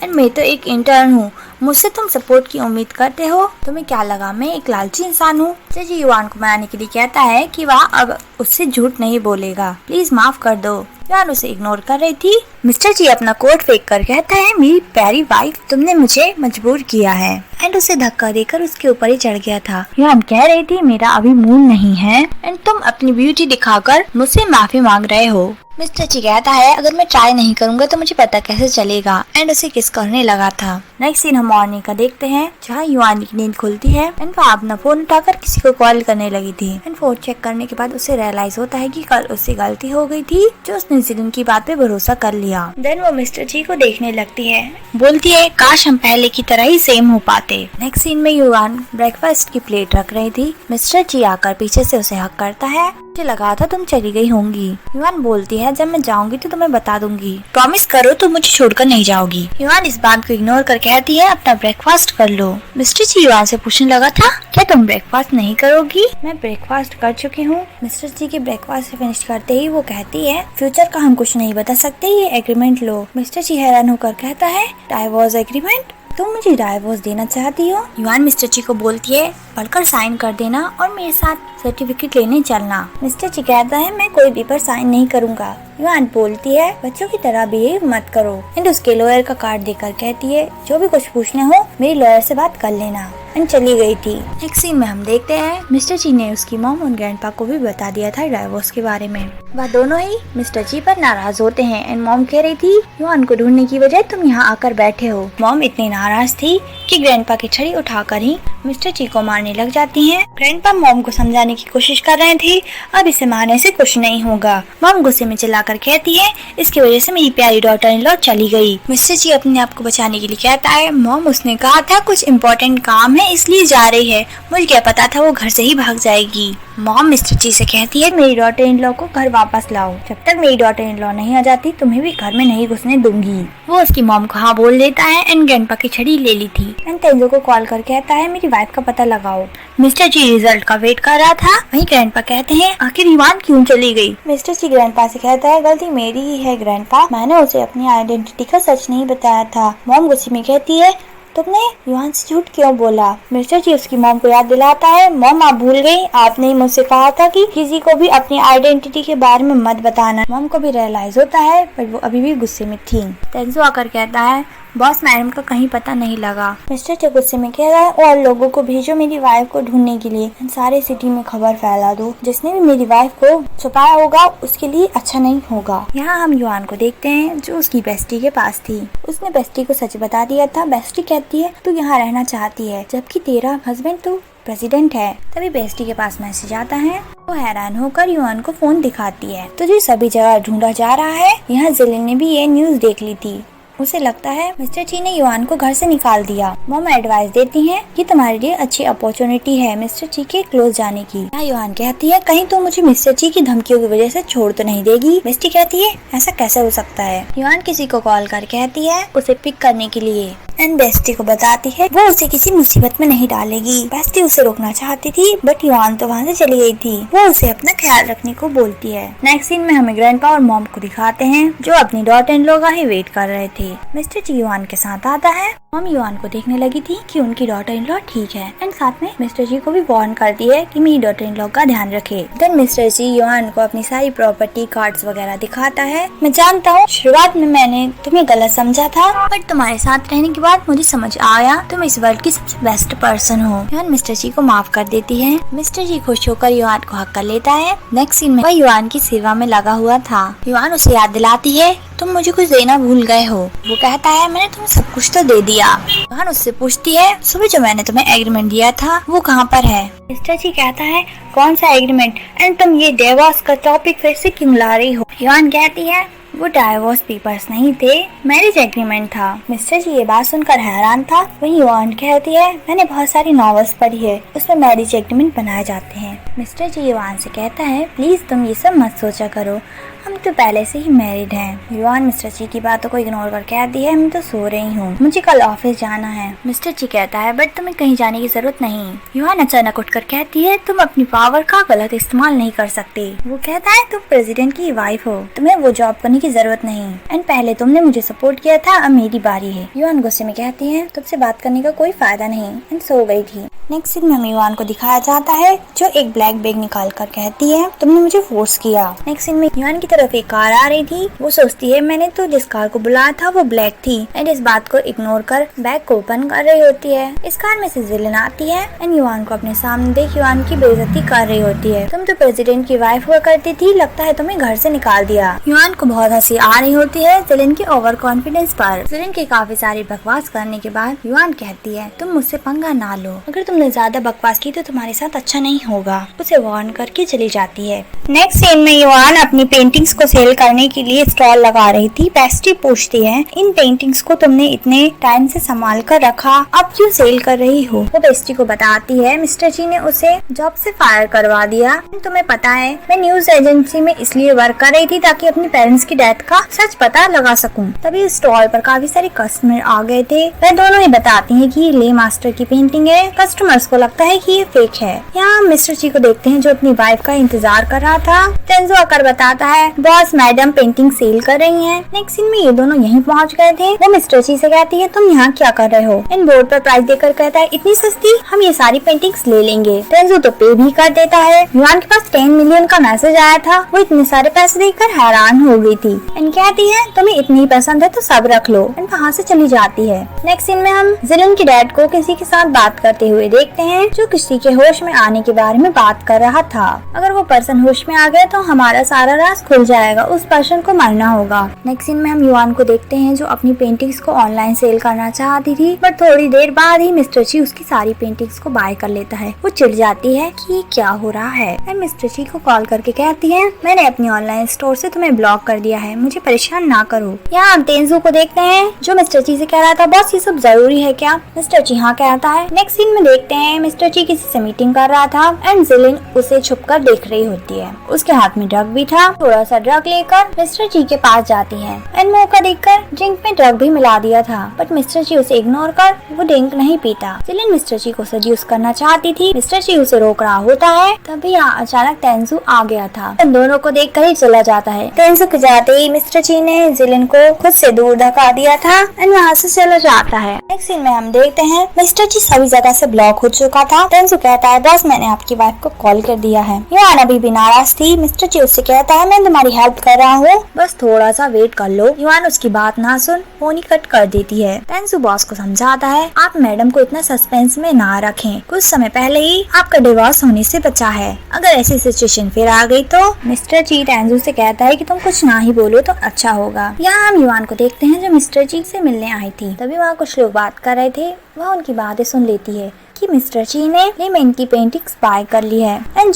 एंड मैं तो एक इंटर्न हूँ, मुझसे तुम सपोर्ट की उम्मीद करते हो। तुम्हें क्या लगा मैं एक लालची इंसान हूँ। जी युआन को मनाने के लिए कहता है कि वह अब उससे झूठ नहीं बोलेगा, प्लीज माफ कर दो। युआन उसे इग्नोर कर रही थी। मिस्टर जी अपना कोट फेंक कर कहता है मेरी प्यारी वाइफ तुमने मुझे मजबूर किया है एंड उसे धक्का देकर उसके ऊपर ही चढ़ गया था। युआन कह रही थी मेरा अभी मूड नहीं है एंड तुम अपनी ब्यूटी दिखाकर मुझसे माफी मांग रहे हो। मिस्टर ची कहता है अगर मैं ट्राई नहीं करूंगा तो मुझे पता कैसे चलेगा एंड उसे किस करने लगा था। नेक्स्ट सीन हम मॉर्निंग का देखते हैं जहाँ युआन की नींद खुलती है एंड वह अपना फोन उठाकर किसी को कॉल करने लगी थी एंड फोन चेक करने के बाद उसे रियलाइज होता है कि कल उससे गलती हो गई थी जो उसने जिलिन की बात पे भरोसा कर लिया। देन वो मिस्टर जी को देखने लगती है, बोलती है काश हम पहले की तरह ही सेम हो पाते। नेक्स्ट सीन में युआन ब्रेकफास्ट की प्लेट रख रही थी। मिस्टर जी आकर पीछे से उसे हक करता है। मुझे लगा था तुम चली गई होंगी। युआन बोलती है जब मैं जाऊंगी तो तुम्हें बता दूंगी, प्रॉमिस करो तुम मुझे छोड़कर नहीं जाओगी। युआन इस बात को इग्नोर कर कहती है अपना ब्रेकफास्ट कर लो। मिस्टर जी युआन से पूछने लगा था क्या तुम ब्रेकफास्ट नहीं करोगी। मैं ब्रेकफास्ट कर चुकी हूँ। मिस्टर जी के ब्रेकफास्ट फिनिश करते ही वो कहती है फ्यूचर का हम कुछ नहीं बता सकते, ये एग्रीमेंट लो। मिस्टर जी हैरान होकर कहता है डाइवोर्स एग्रीमेंट, तुम मुझे डाइवोर्स देना चाहती हो। युआन मिस्टर जी को बोलती है पढ़कर साइन कर देना और मेरे साथ सर्टिफिकेट लेने चलना। मिस्टर जी कहता है मैं कोई पेपर साइन नहीं करूँगा। युआन बोलती है बच्चों की तरह बिहेव मत करो एंड उसके लॉयर का कार्ड देकर कहती है जो भी कुछ पूछना हो मेरी लॉयर से बात कर लेना एंड चली गई थी। नेक्स्ट सीन में हम देखते हैं मिस्टर जी ने उसकी मॉम और ग्रैंडपा को भी बता दिया था डाइवोर्स के बारे में। वह दोनों ही मिस्टर जी पर नाराज होते हैं एंड मॉम कह रही थी युआन को ढूंढने की बजाय तुम यहाँ आकर बैठे हो। मॉम इतनी नाराज थी कि ग्रैंडपा की छड़ी उठाकर ही मिस्टर जी को मारने लग जाती हैं। ग्रैंडपा मॉम को समझाने की कोशिश कर रहे थे अब इसे मारने से कुछ नहीं होगा। मॉम गुस्से में चिल्लाकर कहती है इसकी वजह से मेरी प्यारी डॉटर इन लॉ चली गई। मिस्टर जी अपने आप को बचाने के लिए कहता है मॉम उसने कहा था कुछ इम्पोर्टेंट काम है इसलिए जा रही है, मुझे क्या पता था वो घर से ही भाग जाएगी। मॉम मिस्टर जी से कहती है मेरी डॉटर इन लॉ को घर वापस लाओ, जब तक मेरी डॉटर इन लॉ नहीं आ जाती तुम्हें भी घर में नहीं घुसने दूंगी। वो उसकी मॉम को हाँ बोल देता है एंड ग्रैंडपा की छड़ी ले ली थी एंड तेंजो को कॉल कर कहता है मेरी वाइफ का पता लगाओ। मिस्टर जी रिजल्ट का वेट कर रहा था। वहीं ग्रैंडपा कहते हैं आखिर युआन क्यों चली गई। मिस्टर जी ग्रैंडपा से कहता है गलती मेरी ही है ग्रैंडपा, मैंने उसे अपनी आइडेंटिटी का सच नहीं बताया था। मॉम गुस्से में कहती है तुमने युआन से झूठ क्यों बोला। मिस्टर जी उसकी मॉम को याद दिलाता है मॉम आप भूल गई, आपने ही मुझसे कहा था कि किसी को भी अपनी आइडेंटिटी के बारे में मत बताना। मॉम को भी रियलाइज होता है पर वो अभी भी गुस्से में थी। तेंजो आकर कहता है बॉस मैडम का कहीं पता नहीं लगा। मिस्टर जी गुस्से में कह रहा है और लोगों को भेजो मेरी वाइफ को ढूंढने के लिए, सारे सिटी में खबर फैला दो, जिसने भी मेरी वाइफ को छुपाया होगा उसके लिए अच्छा नहीं होगा। यहाँ हम युआन को देखते हैं जो उसकी बेस्टी के पास थी। उसने बेस्टी को सच बता दिया था। बेस्टी कहती है तू यहाँ रहना चाहती है जबकि तेरा हस्बैंड तो प्रेसिडेंट है। तभी बेस्टी के पास मैसेज आता है। वो हैरान होकर युआन को फोन दिखाती है। तुझे सभी जगह ढूंढा जा रहा है। यहाँ जिलिन ने भी ये न्यूज देख ली थी। उसे लगता है मिस्टर ची ने युआन को घर से निकाल दिया। मॉम एडवाइस देती हैं कि तुम्हारे लिए अच्छी अपॉर्चुनिटी है मिस्टर ची के क्लोज जाने की। युआन कहती है कहीं तो मुझे मिस्टर ची की धमकियों की वजह से छोड़ तो नहीं देगी। बेस्टी कहती है ऐसा कैसे हो सकता है। युआन किसी को कॉल कर कहती है उसे पिक करने के लिए एंड बेस्टी को बताती है वो उसे किसी मुसीबत में नहीं डालेगी। बेस्टी उसे रोकना चाहती थी बट युआन तो वहाँ से चली गई थी। वो उसे अपना ख्याल रखने को बोलती है। नेक्स्ट सीन में हमें ग्रैंडपा और मॉम को दिखाते हैं जो अपनी डॉटर इन लॉ का ही वेट कर रहे थे। मिस्टर जी युआन के साथ आता है। मॉम युआन को देखने लगी थी कि उनकी डॉटर इन लॉ ठीक है एंड साथ में मिस्टर जी को भी वार्न करती है कि मेरी डॉटर इन लॉ का ध्यान रखे। देन मिस्टर जी युआन को अपनी सारी प्रॉपर्टी कार्ड्स वगैरह दिखाता है। मैं जानता हूँ शुरुआत में मैंने तुम्हें गलत समझा था बट तुम्हारे साथ रहने के बाद मुझे समझ आया तुम इस वर्ल्ड की सबसे बेस्ट पर्सन हो। युआन मिस्टर जी को माफ कर देती है। मिस्टर जी खुश होकर युआन को हक कर लेता है। नेक्स्ट सीन में वह युआन की सेवा में लगा हुआ था। युआन उसे याद दिलाती है तुम मुझे कुछ देना भूल गए हो। वो कहता है मैंने तुम्हें सब कुछ तो दे दिया किया। युआन उससे पूछती है सुबह जो मैंने तुम्हें एग्रीमेंट दिया था वो कहाँ पर है। मिस्टर जी कहता है कौन सा एग्रीमेंट, एंड तुम ये डिवोर्स का टॉपिक फिर से क्यों ला रही हो। युआन कहती है वो डाइवोर्स पेपर्स नहीं थे, मैरिज एग्रीमेंट था। मिस्टर जी ये बात सुनकर हैरान था। वहीं युआन कहती है मैंने बहुत सारी नॉवेल्स पढ़ी है, उसमें मैरिज एग्रीमेंट बनाए जाते हैं। मिस्टर जी युआन से कहता है प्लीज तुम ये सब मत सोचा करो, हम तो पहले से ही मैरिड हैं। युआन मिस्टर जी की बातों को इग्नोर कर कहती है मैं तो सो रही हूँ, मुझे कल ऑफिस जाना है। मिस्टर जी कहता है बट तुम्हें कहीं जाने की जरूरत नहीं। युआन अचानक उठकर कहती है तुम अपनी पावर का गलत इस्तेमाल नहीं कर सकते। वो कहता है तुम प्रेसिडेंट की वाइफ हो, तुम्हें वो जॉब करने की जरूरत नहीं, एंड पहले तुमने मुझे सपोर्ट किया था, अब मेरी बारी है। युआन गुस्से में कहती है तुमसे बात करने का कोई फायदा नहीं, एंड सो गई थी। नेक्स्ट सीन में हमें युआन को दिखाया जाता है जो एक ब्लैक बैग निकाल कर कहती है तुमने मुझे फोर्स किया। नेक्स्ट सीन में युआन की तरफ एक कार आ रही थी। वो सोचती है मैंने तो जिस कार को बुलाया था वो ब्लैक थी, एंड इस बात को इग्नोर कर बैग को ओपन कर रही होती है। इस कार में से जिलन आती है एंड युआन को अपने सामने देख युआन की बेइज्जती कर रही होती है। तुम तो प्रेसिडेंट की वाइफ हुआ करती थी, लगता है तुम्हें घर से निकाल दिया। युआन को बहुत हंसी आ रही होती है जिलन की ओवर कॉन्फिडेंस पर। जिलन की काफी सारी बकवास करने के बाद युआन कहती है तुम मुझसे पंगा ना लो, अगर तुमने ज्यादा बकवास की तो तुम्हारे साथ अच्छा नहीं होगा। उसे वार्न करके चली जाती है। नेक्स्ट सीन में युआन अपनी पेंटिंग्स को सेल करने के लिए स्टॉल लगा रही थी। पेस्ट्री पूछती है इन पेंटिंग्स को तुमने इतने टाइम से संभाल कर रखा, अब क्यों सेल कर रही हो। वो पेस्ट्री को बताती है मिस्टर जी ने उसे जॉब से फायर करवा दिया। तुम्हें पता है मैं न्यूज एजेंसी में इसलिए वर्क कर रही थी ताकि अपने पेरेंट्स की डेथ का सच पता लगा सकूं। तभी स्टॉल पर काफी सारे कस्टमर आ गए थे। वह दोनों ही बताती है कि ये ले मास्टर की पेंटिंग है। कस्टमर्स को लगता है कि ये फेक है। यहाँ मिस्टर जी को देखते हैं जो अपनी वाइफ का इंतजार कर रहा था। तेंजो आकर बताता है बॉस मैडम पेंटिंग सेल कर रही हैं। नेक्स्ट सीन में ये दोनों यहीं पहुंच गए थे। वो मिस्टर जी से कहती है तुम यहाँ क्या कर रहे हो। इन बोर्ड पर प्राइस देकर कहता है इतनी सस्ती, हम ये सारी पेंटिंग्स ले लेंगे। तेंजो तो पे भी कर देता है। युआन के पास 10 मिलियन का मैसेज आया था। वो इतने सारे पैसे देखकर हैरान हो गई थी एंड कहती है तुम्हें इतनी पसंद है तो सब रख लो, एंड वहाँ से चली जाती है। नेक्स्ट सीन में हम जिलन की डैड को किसी के साथ बात करते हुए देखते हैं जो किसी के होश में आने के बारे में बात कर रहा था। अगर वो पर्सन होश में आ गया तो हमारा सारा राज खुल जाएगा, उस पर्सन को मरना होगा। नेक्स्ट सीन में हम युआन को देखते हैं जो अपनी पेंटिंग्स को ऑनलाइन सेल करना चाहती थी, बट थोड़ी देर बाद ही मिस्टर जी उसकी सारी पेंटिंग्स को बाय कर लेता है। वो चिढ़ जाती है कि क्या हो रहा है एंड मिस्टर जी को कॉल करके कहती है मैंने अपनी ऑनलाइन स्टोर से तुम्हें ब्लॉक कर दिया है, मुझे परेशान ना करो। यहाँ हम तेंजू को देखते हैं जो मिस्टर जी से कह रहा था बॉस ये सब जरूरी है क्या। मिस्टर जी हाँ कहता है। नेक्स्ट सीन में देखते हैं मिस्टर जी किसी से मीटिंग कर रहा था एंड जिलिन उसे छुपकर देख रही होती है। उसके हाथ में ड्रग भी था। थोड़ा सा ड्रग लेकर मिस्टर जी के पास जाती है एंड मौका देखकर ड्रिंक में ड्रग भी मिला दिया था, बट मिस्टर जी उसे इग्नोर कर वो ड्रिंक नहीं पीता। जिलिन मिस्टर जी को सड्यूस करना चाहती थी। मिस्टर जी उसे रोक रहा होता है। तभी यहाँ अचानक तेंजू आ गया था। इन दोनों को देख कर ही चला जाता है। तेंजू के जाते ही मिस्टर जी ने जिलिन को खुद से दूर धका दिया था एंड वहाँ से चला जाता है। नेक्स्ट सीन में हम देखते हैं मिस्टर जी सभी जगह से ब्लॉक हो चुका था। तेंजू कहता है बॉस मैंने आपकी वाइफ को कॉल कर दिया है। युआन अभी भी नाराज थी। मिस्टर जी उससे कहता है मैं तुम्हारी हेल्प कर रहा हूँ, बस थोड़ा सा वेट कर लो। युआन उसकी बात ना सुन फोन ही कट कर देती है। तेंजू बॉस को समझाता है आप मैडम को इतना सस्पेंस में ना रखें, कुछ समय पहले ही आपका डिवोर्स होने से बचा है, अगर ऐसी सिचुएशन फिर आ गई तो। मिस्टर जी तेंजू से कहता है कि तुम कुछ ना ही बोलो तो अच्छा होगा। यहाँ हम युआन को देखते हैं जो मिस्टर जी से मिलने आई थी। तभी वहाँ कुछ लोग बात कर रहे थे। वह उनकी बातें सुन लेती है कि मिस्टर जी ने लेमन की पेंटिंग्स बाय कर ली है एंड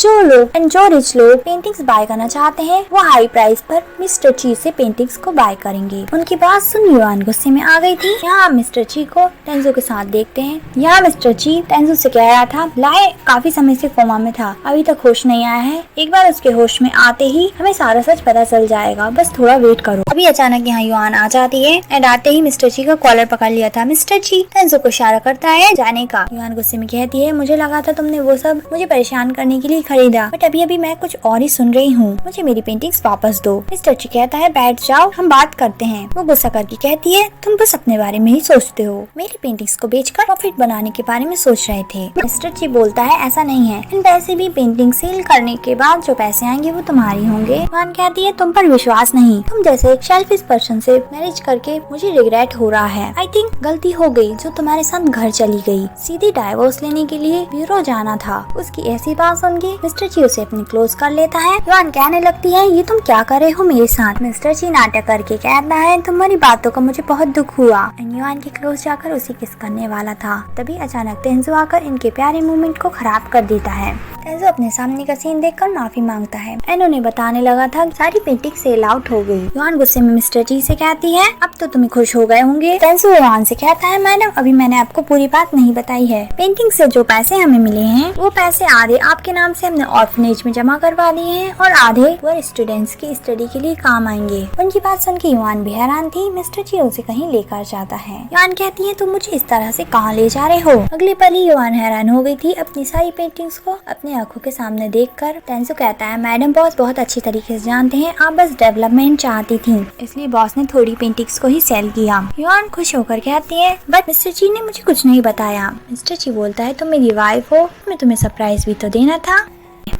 जो रिच लोग पेंटिंग्स बाय करना चाहते हैं वो हाई प्राइस पर मिस्टर जी से पेंटिंग्स को बाय करेंगे। उनकी बात सुन युआन गुस्से में आ गई थी। यहाँ मिस्टर जी को तेंजू के साथ देखते हैं। यहाँ मिस्टर जी तेंजू से कह रहा था लाए काफी समय से कोमा में था, अभी तक होश नहीं आया है, एक बार उसके होश में आते ही हमें सारा सच पता चल जाएगा, बस थोड़ा वेट करो। अभी अचानक यहाँ युआन आ जाती है एंड आते ही मिस्टर जी का कॉलर पकड़ लिया था। मिस्टर जी तेंजू को इशारा करता है जाने का। युआन गुस्से में कहती है मुझे लगा था तुमने वो सब मुझे परेशान करने के लिए खरीदा, बट अभी अभी मैं कुछ और ही सुन रही हूँ, मुझे मेरी पेंटिंग्स वापस दो। मिस्टर जी कहता है बैठ जाओ हम बात करते हैं। वो गुस्सा करके कहती है तुम बस अपने बारे में ही सोचते हो, मेरी पेंटिंग्स को बेचकर प्रॉफिट बनाने के बारे में सोच रहे थे। मिस्टर जी बोलता है ऐसा नहीं है, इन पैसे भी पेंटिंग सेल करने के बाद जो पैसे आएंगे वो तुम्हारी होंगे। युआन कहती है तुम पर विश्वास नहीं, तुम जैसे सेल्फिश पर्सन से मैरिज करके मुझे रिग्रेट हो रहा है। आई थिंक गलती हो गई जो तुम्हारे साथ घर चली गई, सीधी डाइवोर्स डाइवोर्स लेने के लिए ब्यूरो जाना था। उसकी ऐसी बात सुन के मिस्टर ची उसे अपनी क्लोज कर लेता है। युआन कहने लगती है, ये तुम क्या कर रहे हो मेरे साथ। मिस्टर ची नाटक करके कहता है, तुम्हारी बातों का मुझे बहुत दुख हुआ। युआन के क्लोज जाकर उसे किस करने वाला था, तभी अचानक तेंजू आकर इनके प्यारे मूवमेंट को खराब कर देता है। तेंजू अपने सामने का सीन देखकर माफी मांगता है। उन्हें बताने लगा था सारी पेंटिंग सेल आउट हो गई। युआन गुस्से में मिस्टर ची से कहती है, अब तो तुम्हें खुश हो गए होंगे। तेंजू युआन से कहता है, मैडम अभी मैंने आपको पूरी बात नहीं बताई है। पेंटिंग से जो पैसे हमें मिले हैं वो पैसे आधे आपके नाम से हमने ऑर्फनेज में जमा करवा दिए हैं और आधे पुअर स्टूडेंट्स की स्टडी के लिए काम आएंगे। उनकी बात सुन के युआन भी हैरान थी। मिस्टर ची उसे कहीं लेकर जाता है। युआन कहती है, तुम मुझे इस तरह से कहाँ ले जा रहे हो। अगले पल ही युआन हैरान हो गई थी अपनी सारी पेंटिंग्स को अपनी आंखों के सामने देखकर। तेंजू कहता है, मैडम बॉस बहुत अच्छी तरीके से जानते हैं, आप बस डेवलपमेंट चाहती थी, इसलिए बॉस ने थोड़ी पेंटिंग्स को ही सेल किया। युआन खुश होकर कहती है, बट मिस्टर ची ने मुझे कुछ नहीं बताया। मिस्टर ची बोलता है, तुम मेरी वाइफ हो, मैं तुम्हें सरप्राइज भी तो देना था।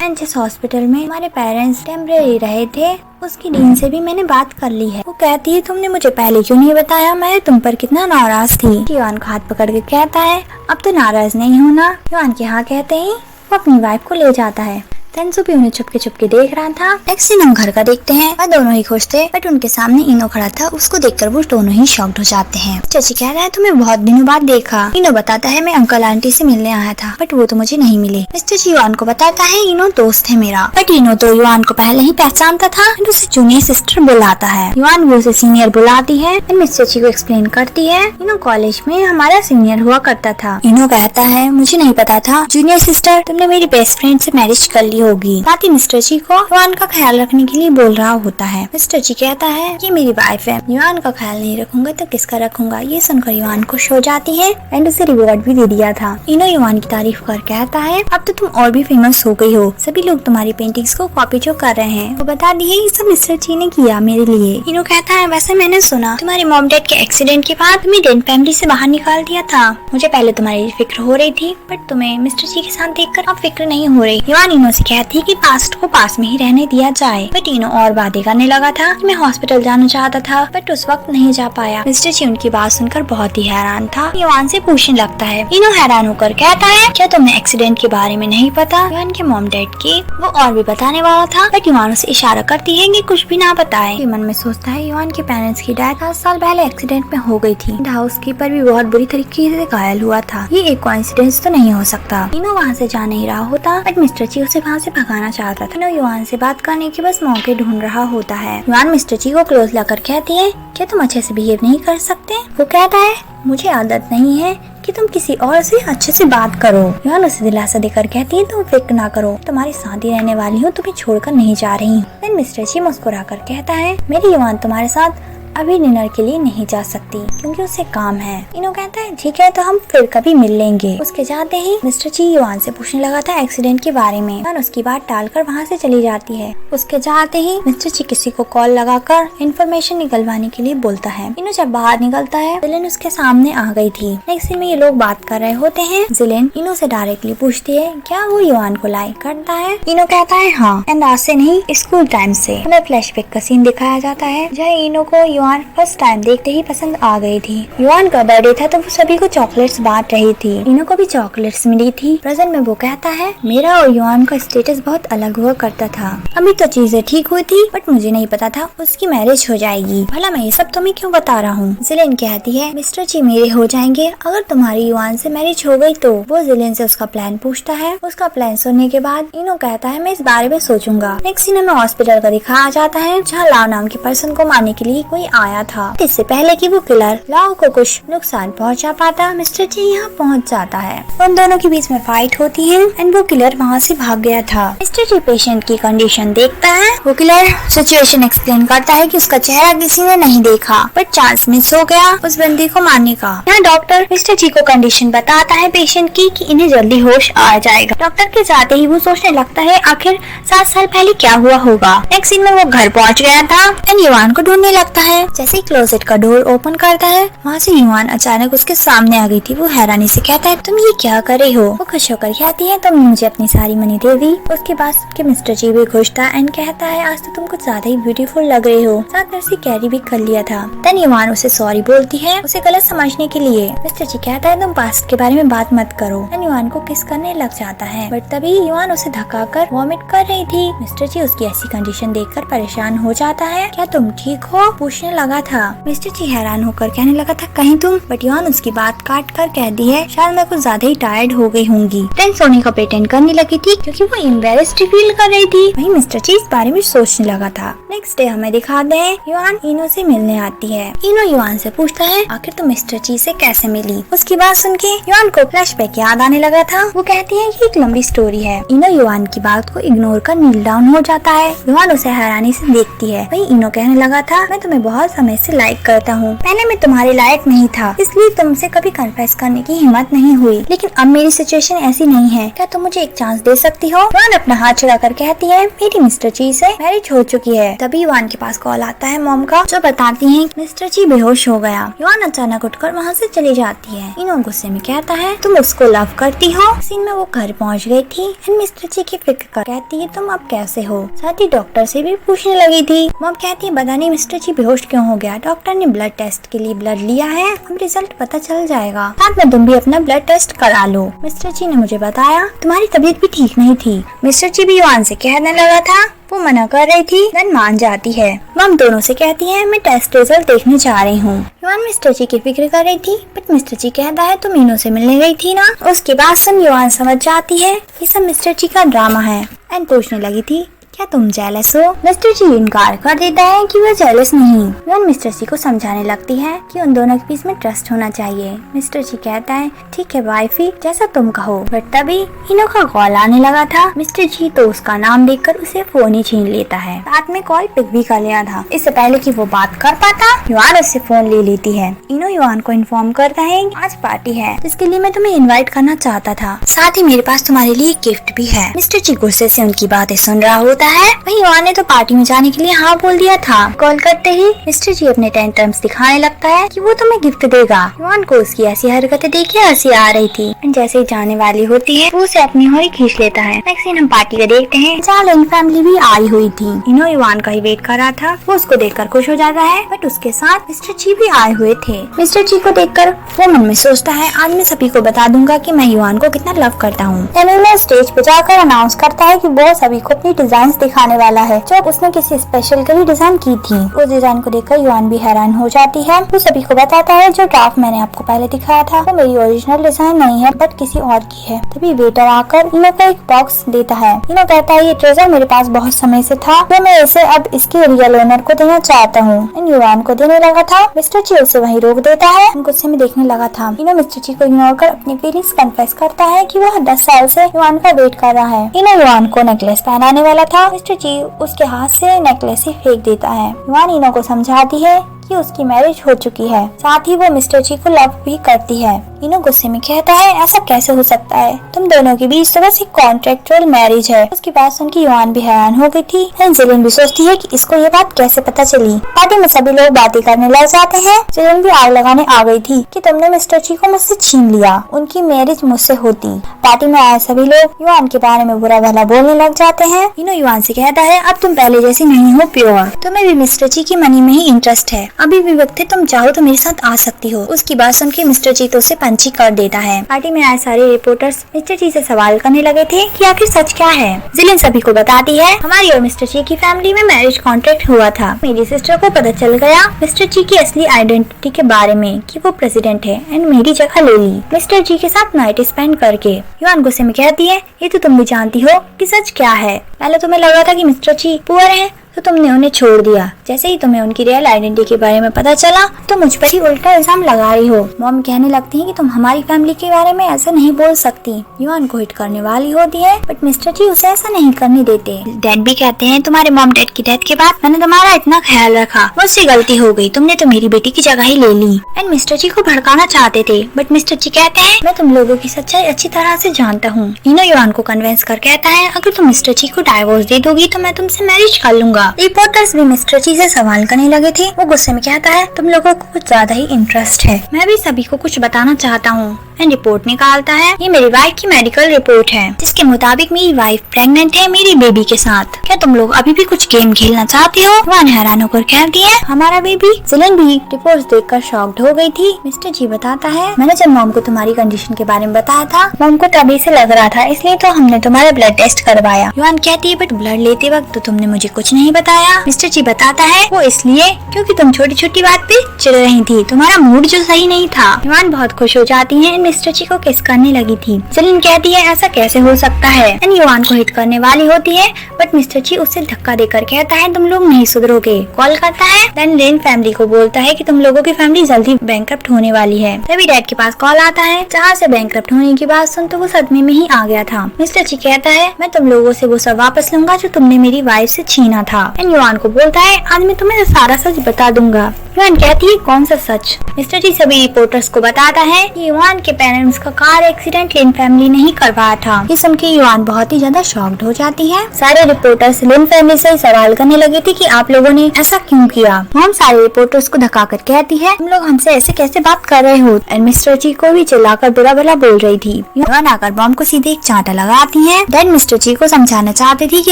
एंड जिस हॉस्पिटल में हमारे पेरेंट्स टेम्परेरी रहे थे उसकी डीन से भी मैंने बात कर ली है। वो कहती है, तुमने मुझे पहले क्यों नहीं बताया, मैं तुम पर कितना नाराज थी। युआन को हाथ पकड़ के कहता है, अब तो नाराज नहीं होना। युआन के हाँ कहते ही वो अपनी वाइफ को ले जाता है। तेंजू भी उन्हें चुपके चुपके देख रहा था। नेक्स्ट सीन हम घर का देखते हैं। वह दोनों ही खुश थे, बट उनके सामने इनो खड़ा था। उसको देखकर वो दोनों ही शॉक्ड हो जाते हैं। चाची कह रहा है, तुम्हें बहुत दिनों बाद देखा। इनो बताता है, मैं अंकल आंटी से मिलने आया था, बट वो तो मुझे नहीं मिले। मिस्टर ची युआन को बताता है, इनो दोस्त है मेरा, बट इनो तो युआन को पहले ही पहचानता था। उसे जूनियर सिस्टर बुलाता है। युआन भी उसे सीनियर बुलाती है। मिस्टर ची को एक्सप्लेन करती है, इनो कॉलेज में हमारा सीनियर हुआ करता था। इनो कहता है, मुझे नहीं पता था जूनियर सिस्टर, तुमने मेरी बेस्ट फ्रेंड से मैरिज कर ली होगी। साथ ही मिस्टर ची को युआन का ख्याल रखने के लिए बोल रहा होता है। मिस्टर ची कहता है, ये मेरी वाइफ है, युआन का ख्याल नहीं रखूंगा तो किसका रखूंगा। ये सुनकर युआन खुश हो जाती है एंड उसे रिवॉर्ड भी दे दिया था। इनो युआन की तारीफ कर कहता है, अब तो तुम और भी फेमस हो गई हो, सभी लोग तुम्हारी पेंटिंग्स को कॉपी जो कर रहे हैं। वो बता दी है, ये सब मिस्टर ची ने किया मेरे लिए। इनो कहता है, वैसे मैंने सुना तुम्हारे मॉम डैड के एक्सीडेंट के बाद तुम्हें डेन फैमिली से बाहर निकाल दिया था। मुझे पहले तुम्हारी फिक्र हो रही थी, बट तुम्हें मिस्टर ची के साथ देखकर अब फिक्र नहीं हो रही। युआन इनो से कहती है कि पास्ट को पास में ही रहने दिया जाए। बट इनो और बातें करने लगा था। मैं हॉस्पिटल जाना चाहता था, बट उस वक्त नहीं जा पाया। मिस्टर ची उनकी बात सुनकर बहुत ही हैरान था। युआन से पूछने लगता है। इनो हैरान होकर कहता है, क्या तुम्हें एक्सीडेंट के बारे में नहीं पता? युआन के मॉम डैड की वो और भी बताने वाला था, बट युआन उसे इशारा करती है कि कुछ भी ना बताए। मन में सोचता है, युआन के पेरेंट्स की डेथ 7 साल पहले एक्सीडेंट में हो गई थी। हाउस कीपर भी बहुत बुरी तरीके से घायल हुआ था। ये एक कोइंसिडेंस तो नहीं हो सकता। इनो वहाँ से जा नहीं रहा होता, बट मिस्टर ची उसे वहाँ से भगाना चाहता था। इनो युआन से बात करने के बस मौके ढूंढ रहा होता है। युआन मिस्टर ची को क्लोज लाकर कहती है, क्या तुम अच्छे से बिहेव नहीं कर सकते? वो कहता है, मुझे आदत नहीं है कि तुम किसी और से अच्छे से बात करो। युआन उसे दिलासा देकर कहती है, तुम फिक्र ना करो, तुम्हारे साथ ही रहने वाली हूँ, तुम्हें छोड़कर नहीं जा रही। फिर मिस्टर ची मुस्कुराकर कहता है, मेरी युआन तुम्हारे साथ अभी डिनर के लिए नहीं जा सकती क्योंकि उसे काम है। इनो कहता है, ठीक है, तो हम फिर कभी मिल लेंगे। उसके जाते ही मिस्टर ची युआन से पूछने लगा था एक्सीडेंट के बारे में। युआन उसकी बात टालकर वहाँ से चली जाती है। उसके जाते ही मिस्टर ची किसी को कॉल लगाकर इन्फॉर्मेशन निकलवाने के लिए बोलता है। इनो जब बाहर निकलता है, जिलेन उसके सामने आ गई थी। नेक्स्ट सीन में ये लोग बात कर रहे होते हैं। जिलेन इनो से डायरेक्टली पूछती है, क्या वो युआन को लाइक करता है? इनो कहता है, हाँ, एंड आज से नहीं, स्कूल टाइम से। हमें फ्लैशबैक का सीन दिखाया जाता है जहाँ इनो को युआन फर्स्ट टाइम देखते ही पसंद आ गई थी। युआन का बर्थडे था तो वो सभी को चॉकलेट्स बांट रही थी। इनो को भी चॉकलेट्स मिली थी। प्रेजेंट में वो कहता है, मेरा और युआन का स्टेटस बहुत अलग हुआ करता था। अभी तो चीजें ठीक हुई थी, बट मुझे नहीं पता था उसकी मैरिज हो जाएगी। भला मैं ये सब तुम्हें क्यों बता रहा हूँ? जिलेन कहती है, मिस्टर ची मेरे हो जाएंगे अगर तुम्हारी युआन से मैरिज हो गई तो। वो जिलेन से उसका प्लान पूछता है। उसका प्लान सुनने के बाद इनो कहता है, मैं इस बारे में सोचूंगा। नेक्स्ट सीन में हॉस्पिटल का दिखाया जाता है जहाँ लाओ नाम की पर्सन को मारने के लिए कोई आया था। इससे पहले कि वो किलर लाओ को कुछ नुकसान पहुंचा पाता, मिस्टर ची यहाँ पहुंच जाता है। उन दोनों के बीच में फाइट होती है एंड वो किलर वहाँ से भाग गया था। मिस्टर ची पेशेंट की कंडीशन देखता है। वो किलर सिचुएशन एक्सप्लेन करता है कि उसका चेहरा किसी ने नहीं देखा, बट चांस मिस हो गया उस बंदी को मारने का। यहाँ डॉक्टर मिस्टर ची को कंडीशन बताता है पेशेंट की कि इन्हें जल्दी होश आ जाएगा। डॉक्टर के जाते ही वो सोचने लगता है आखिर 7 साल पहले क्या हुआ होगा। नेक्स्ट सीन में वो घर पहुँच गया था एंड युआन को ढूंढने लगता है। है। जैसे ही क्लोजेट का डोर ओपन करता है, वहाँ से युआन अचानक उसके सामने आ गई थी। वो हैरानी से कहता है, तुम ये क्या कर रहे हो? वो खुश होकर कहती है, तुमने मुझे अपनी सारी मनी दे दी। उसके बाद उसके मिस्टर जी भी खुश था एंड कहता है, आज तो तुम कुछ ज्यादा ही ब्यूटीफुल लग रहे हो। साथ में उसे कैरी भी कर लिया था। तन युआन उसे सॉरी बोलती है उसे गलत समझने के लिए। मिस्टर जी कहता है, तुम पास्ट के बारे में बात मत करो। तन युआन को किस करने लग जाता है, बट तभी युआन उसे धक्काकर वॉमिट कर रही थी। मिस्टर जी उसकी ऐसी कंडीशन देखकर परेशान हो जाता है। क्या तुम ठीक हो? पूछने लगा था। मिस्टर जी हैरान होकर कहने लगा था, कहीं तुम, बट युआन उसकी बात काट कर कहती है, शायद मैं कुछ ज्यादा ही टायर्ड हो गई होंगी। तन सोने का प्रिटेंड करने लगी थी क्योंकि वो एम्बैरेस्ड फील कर रही थी। वहीं मिस्टर जी इस बारे में सोचने लगा था। नेक्स्ट डे हमें दिखाते हैं युआन इनो से मिलने आती है। इनो युआन से पूछता है, आखिर तुम मिस्टर जी से कैसे मिली? उसकी बात सुन के युआन को फ्लैशबैक याद आने लगा था। वो कहती है कि एक लंबी स्टोरी है। इनो युआन की बात को इग्नोर कर नील डाउन हो जाता है। युआन उसे हैरानी से देखती है। वहीं इनो कहने लगा था, मैं तुम्हें बहुत समय से लाइक करता हूँ। पहले मैं तुम्हारे लायक नहीं था, इसलिए तुमसे कभी कन्फेस करने की हिम्मत नहीं हुई, लेकिन अब मेरी सिचुएशन ऐसी नहीं है। क्या तुम मुझे एक चांस दे सकती हो? युआन अपना हाथ चढ़ाकर कहती है, मेरी मिस्टर जी से मैरिज हो चुकी है। तभी युआन के पास कॉल आता है मॉम का, जो बताती है मिस्टर जी बेहोश हो गया। युआन अचानक उठकर वहाँ से चली जाती है। इनो गुस्से में कहता है, तुम उसको लव करती हो? सीन में वो घर पहुँच गई थी एंड मिस्टर जी की फिक्र कर कहती है, तुम अब कैसे हो? साथ ही डॉक्टर से भी पूछने लगी थी। मॉम कहती है, पता नहीं मिस्टर जी बेहोश क्यों हो गया। डॉक्टर ने ब्लड टेस्ट के लिए ब्लड लिया है, अब रिजल्ट पता चल जाएगा। साथ में तुम भी अपना ब्लड टेस्ट करा लो। मिस्टर जी ने मुझे बताया तुम्हारी तबीयत भी ठीक नहीं थी। मिस्टर जी भी युआन से कहने लगा था, वो मना कर रही थी, देन मान जाती है। मॉम दोनों से कहती है, मैं टेस्ट रिजल्ट देखने जा रही हूँ। युआन मिस्टर जी की फिक्र कर रही थी, बट मिस्टर जी कहता है, तुम इनो से मिलने गई थी ना? उसके बाद सुन युआन समझ जाती है ये सब मिस्टर जी का ड्रामा है एंड पूछने लगी थी, क्या तुम जेलस हो? मिस्टर जी इनकार कर देता है कि वह जेलस नहीं। युआन मिस्टर जी को समझाने लगती है कि उन दोनों के बीच में ट्रस्ट होना चाहिए। मिस्टर जी कहता है, ठीक है वाइफी, जैसा तुम कहो। बट तभी इनो का कॉल आने लगा था। मिस्टर जी तो उसका नाम देखकर उसे फोन ही छीन लेता है। साथ में कॉल पिक भी कर लिया था। इससे पहले कि वो बात कर पाता, युआन उससे फोन ले लेती है। इनो युआन को इन्फॉर्म करता है, आज पार्टी है जिसके लिए मैं तुम्हें इन्वाइट करना चाहता था, साथ ही मेरे पास तुम्हारे लिए गिफ्ट भी है। मिस्टर जी गुस्से से उनकी बातें सुन रहा होता है। वहीं युआन ने तो पार्टी में जाने के लिए हाँ बोल दिया था। कॉल करते ही मिस्टर जी अपने टेंट्रम्स दिखाने लगता है कि वो तुम्हें गिफ्ट देगा। युआन को उसकी ऐसी हरकतें देख हंसी आ रही थी। जैसे ही जाने वाली होती है, वो उसे अपनी ओर खींच लेता है। नेक्स्ट सीन हम पार्टी का देखते हैं, जहाँ लिन फैमिली भी आई हुई थी। इनो युआन का ही वेट कर रहा था। वो उसको देखकर खुश हो जाता है, बट उसके साथ मिस्टर जी भी आए हुए थे। मिस्टर जी को देखकर वो मन में सोचता है, आज मैं सभी को बता दूंगा कि मैं युआन को कितना लव करता हूँ। एमिल स्टेज पे जाकर अनाउंस करता है कि वो सभी को अपनी डिजाइन दिखाने वाला है, जो उसने किसी स्पेशल के लिए डिजाइन की थी। उस डिजाइन को देखकर युआन भी हैरान हो जाती है। वो सभी को बताता है, जो ड्राफ्ट मैंने आपको पहले दिखाया था वो मेरी ओरिजिनल डिजाइन नहीं है, बट किसी और की है। तभी वेटर आकर इनो को एक बॉक्स देता है। इनो कहता है, ये ट्रेजर मेरे पास बहुत समय से था, तो मैं इसे अब इसके रियल ओनर को देना चाहता हूँ। युआन को देने लगा था। मिस्टर जी उसे वहीं रोक देता है। गुस्से में देखने लगा था। इनो मिस्टर जी को इग्नोर कर अपनी फीलिंग्स कन्फेस करता है कि वह 10 साल से युआन का वेट कर रहा है। इनो युआन को नेकलेस पहनाने वाला था। मिस्टर जी उसके हाथ से नेकलेस ही फेंक देता है। युआन इनो को समझाती है कि उसकी मैरिज हो चुकी है, साथ ही वो मिस्टर जी को लव भी करती है। इनो गुस्से में कहता है, ऐसा कैसे हो सकता है? तुम दोनों के बीच तो बस एक कॉन्ट्रेक्चुअल मैरिज है। उसकी बात सुनकर युआन भी हैरान हो गई थी। जिलिन भी सोचती है कि इसको ये बात कैसे पता चली। पार्टी में सभी लोग बातें करने लग जाते हैं। जिलिन भी आग लगाने आ गई थी कि तुमने मिस्टर जी को मुझसे छीन लिया, उनकी मैरिज मुझसे होती। पार्टी में आए सभी लोग युआन के बारे में बुरा भला बोलने लग जाते हैं। इनो युआन से कहता है, अब तुम पहले जैसी नहीं हो प्योर, तुम्हें भी मिस्टर जी की मनी में ही इंटरेस्ट है। अभी भी वक्त है, तुम चाहो तो मेरे साथ आ सकती हो। उसकी बात सुन के मिस्टर जी तो उसे पंची कर देता है। पार्टी में आए सारे रिपोर्टर्स मिस्टर जी से सवाल करने लगे थे कि आखिर सच क्या है। जिलिन सभी को बताती है, हमारी और मिस्टर जी की फैमिली में मैरिज कॉन्ट्रैक्ट हुआ था। मेरी सिस्टर को पता चल गया मिस्टर जी की असली आइडेंटिटी के बारे में कि वो प्रेसिडेंट है एंड मेरी जगह ले ली मिस्टर जी के साथ नाइट स्पेंड करके। युआन गुस्से में कहती है, ये तो तुम भी जानती हो कि सच क्या है। पहले तुम्हें लगा था कि मिस्टर जी पुअर हैं, तो तुमने उन्हें छोड़ दिया। जैसे ही तुम्हें उनकी रियल आइडेंटिटी के बारे में पता चला तो मुझ पर ही उल्टा इल्जाम लगा रही हो। मॉम कहने लगती है कि तुम हमारी फैमिली के बारे में ऐसे नहीं बोल सकती। युआन को हिट करने वाली होती है, बट मिस्टर जी उसे ऐसा नहीं करने देते। डैड भी कहते हैं, तुम्हारे मॉम डैड की डेथ के बाद मैंने तुम्हारा इतना ख्याल रखा, मुझसे गलती हो गई, तुमने तो मेरी बेटी की जगह ही ले ली। एंड मिस्टर जी को भड़काना चाहते थे, बट मिस्टर जी कहते हैं, मैं तुम लोगों की सच्चाई अच्छी तरह से जानता हूँ। इनो युआन को कन्विंस कर कहता है, अगर तुम मिस्टर जी को डाइवोर्स दे दोगी तो मैं तुमसे मैरिज कर लूंगा। रिपोर्टर्स भी मिस्टर ची से सवाल करने लगे थे। वो गुस्से में कहता है, तुम लोगों को कुछ ज्यादा ही इंटरेस्ट है, मैं भी सभी को कुछ बताना चाहता हूँ। रिपोर्ट निकालता है, ये मेरी वाइफ की मेडिकल रिपोर्ट है, जिसके मुताबिक मेरी वाइफ प्रेग्नेंट है मेरी बेबी के साथ। क्या तुम लोग अभी भी कुछ गेम खेलना चाहते हो? युआन हैरान होकर कहती है, हमारा बेबी। जिलिन भी रिपोर्ट देखकर शॉक्ड हो गई थी। मिस्टर जी बताता है, मैंने जब मॉम को तुम्हारी कंडीशन के बारे में बताया था, मॉम को तभी से लग रहा था, इसलिए तो हमने तुम्हारा ब्लड टेस्ट करवाया। युआन कहती है, बट ब्लड लेते वक्त तो तुमने मुझे कुछ नहीं बताया। मिस्टर जी बताता है, वो इसलिए क्योंकि तुम छोटी छोटी बात पे चिढ़ रही थी, तुम्हारा मूड जो सही नहीं था। युआन बहुत खुश हो जाती है, मिस्टर जी को किस करने लगी थी। जिलिन कहती है, ऐसा कैसे हो सकता है। युआन को हिट करने वाली होती है, बट मिस्टर जी उससे धक्का देकर कहता है, तुम लोग नहीं सुधरोगे। कॉल करता है, देन लेन फैमिली को बोलता है कि तुम लोगों की फैमिली जल्दी बैंकरप्ट होने वाली है। तभी डैड के पास कॉल आता है, जहाँ से बैंकरप्ट होने की बात सुन तो वो सदमे में ही आ गया था। मिस्टर जी कहता है, मैं तुम लोगों से वो सब वापस लूंगा जो तुमने मेरी वाइफ से छीना था। युआन को बोलता है, आज मैं तुम्हें सारा सच बता दूंगा। युआन कहती है, कौन सा सच? मिस्टर जी सभी रिपोर्टर्स को बताता है कि युआन के पेरेंट्स का कार एक्सीडेंट लिन फैमिली ने ही करवाया था। ये सुन के युआन बहुत ही ज्यादा शॉक्ड हो जाती है। सारे रिपोर्टर्स लिन फैमिली से सवाल करने लगे थे कि आप लोगों ने ऐसा क्यों किया। मॉम सारे रिपोर्टर्स को धक्का कर कहती है, तुम लोग हमसे ऐसे कैसे बात कर रहे हो। एंड मिस्टर जी को भी चिल्लाकर बुरा भला बोल रही थी। युआन आकर मॉम को सीधे एक चांटा लगाती है। देन मिस्टर जी को समझाना चाहती थी कि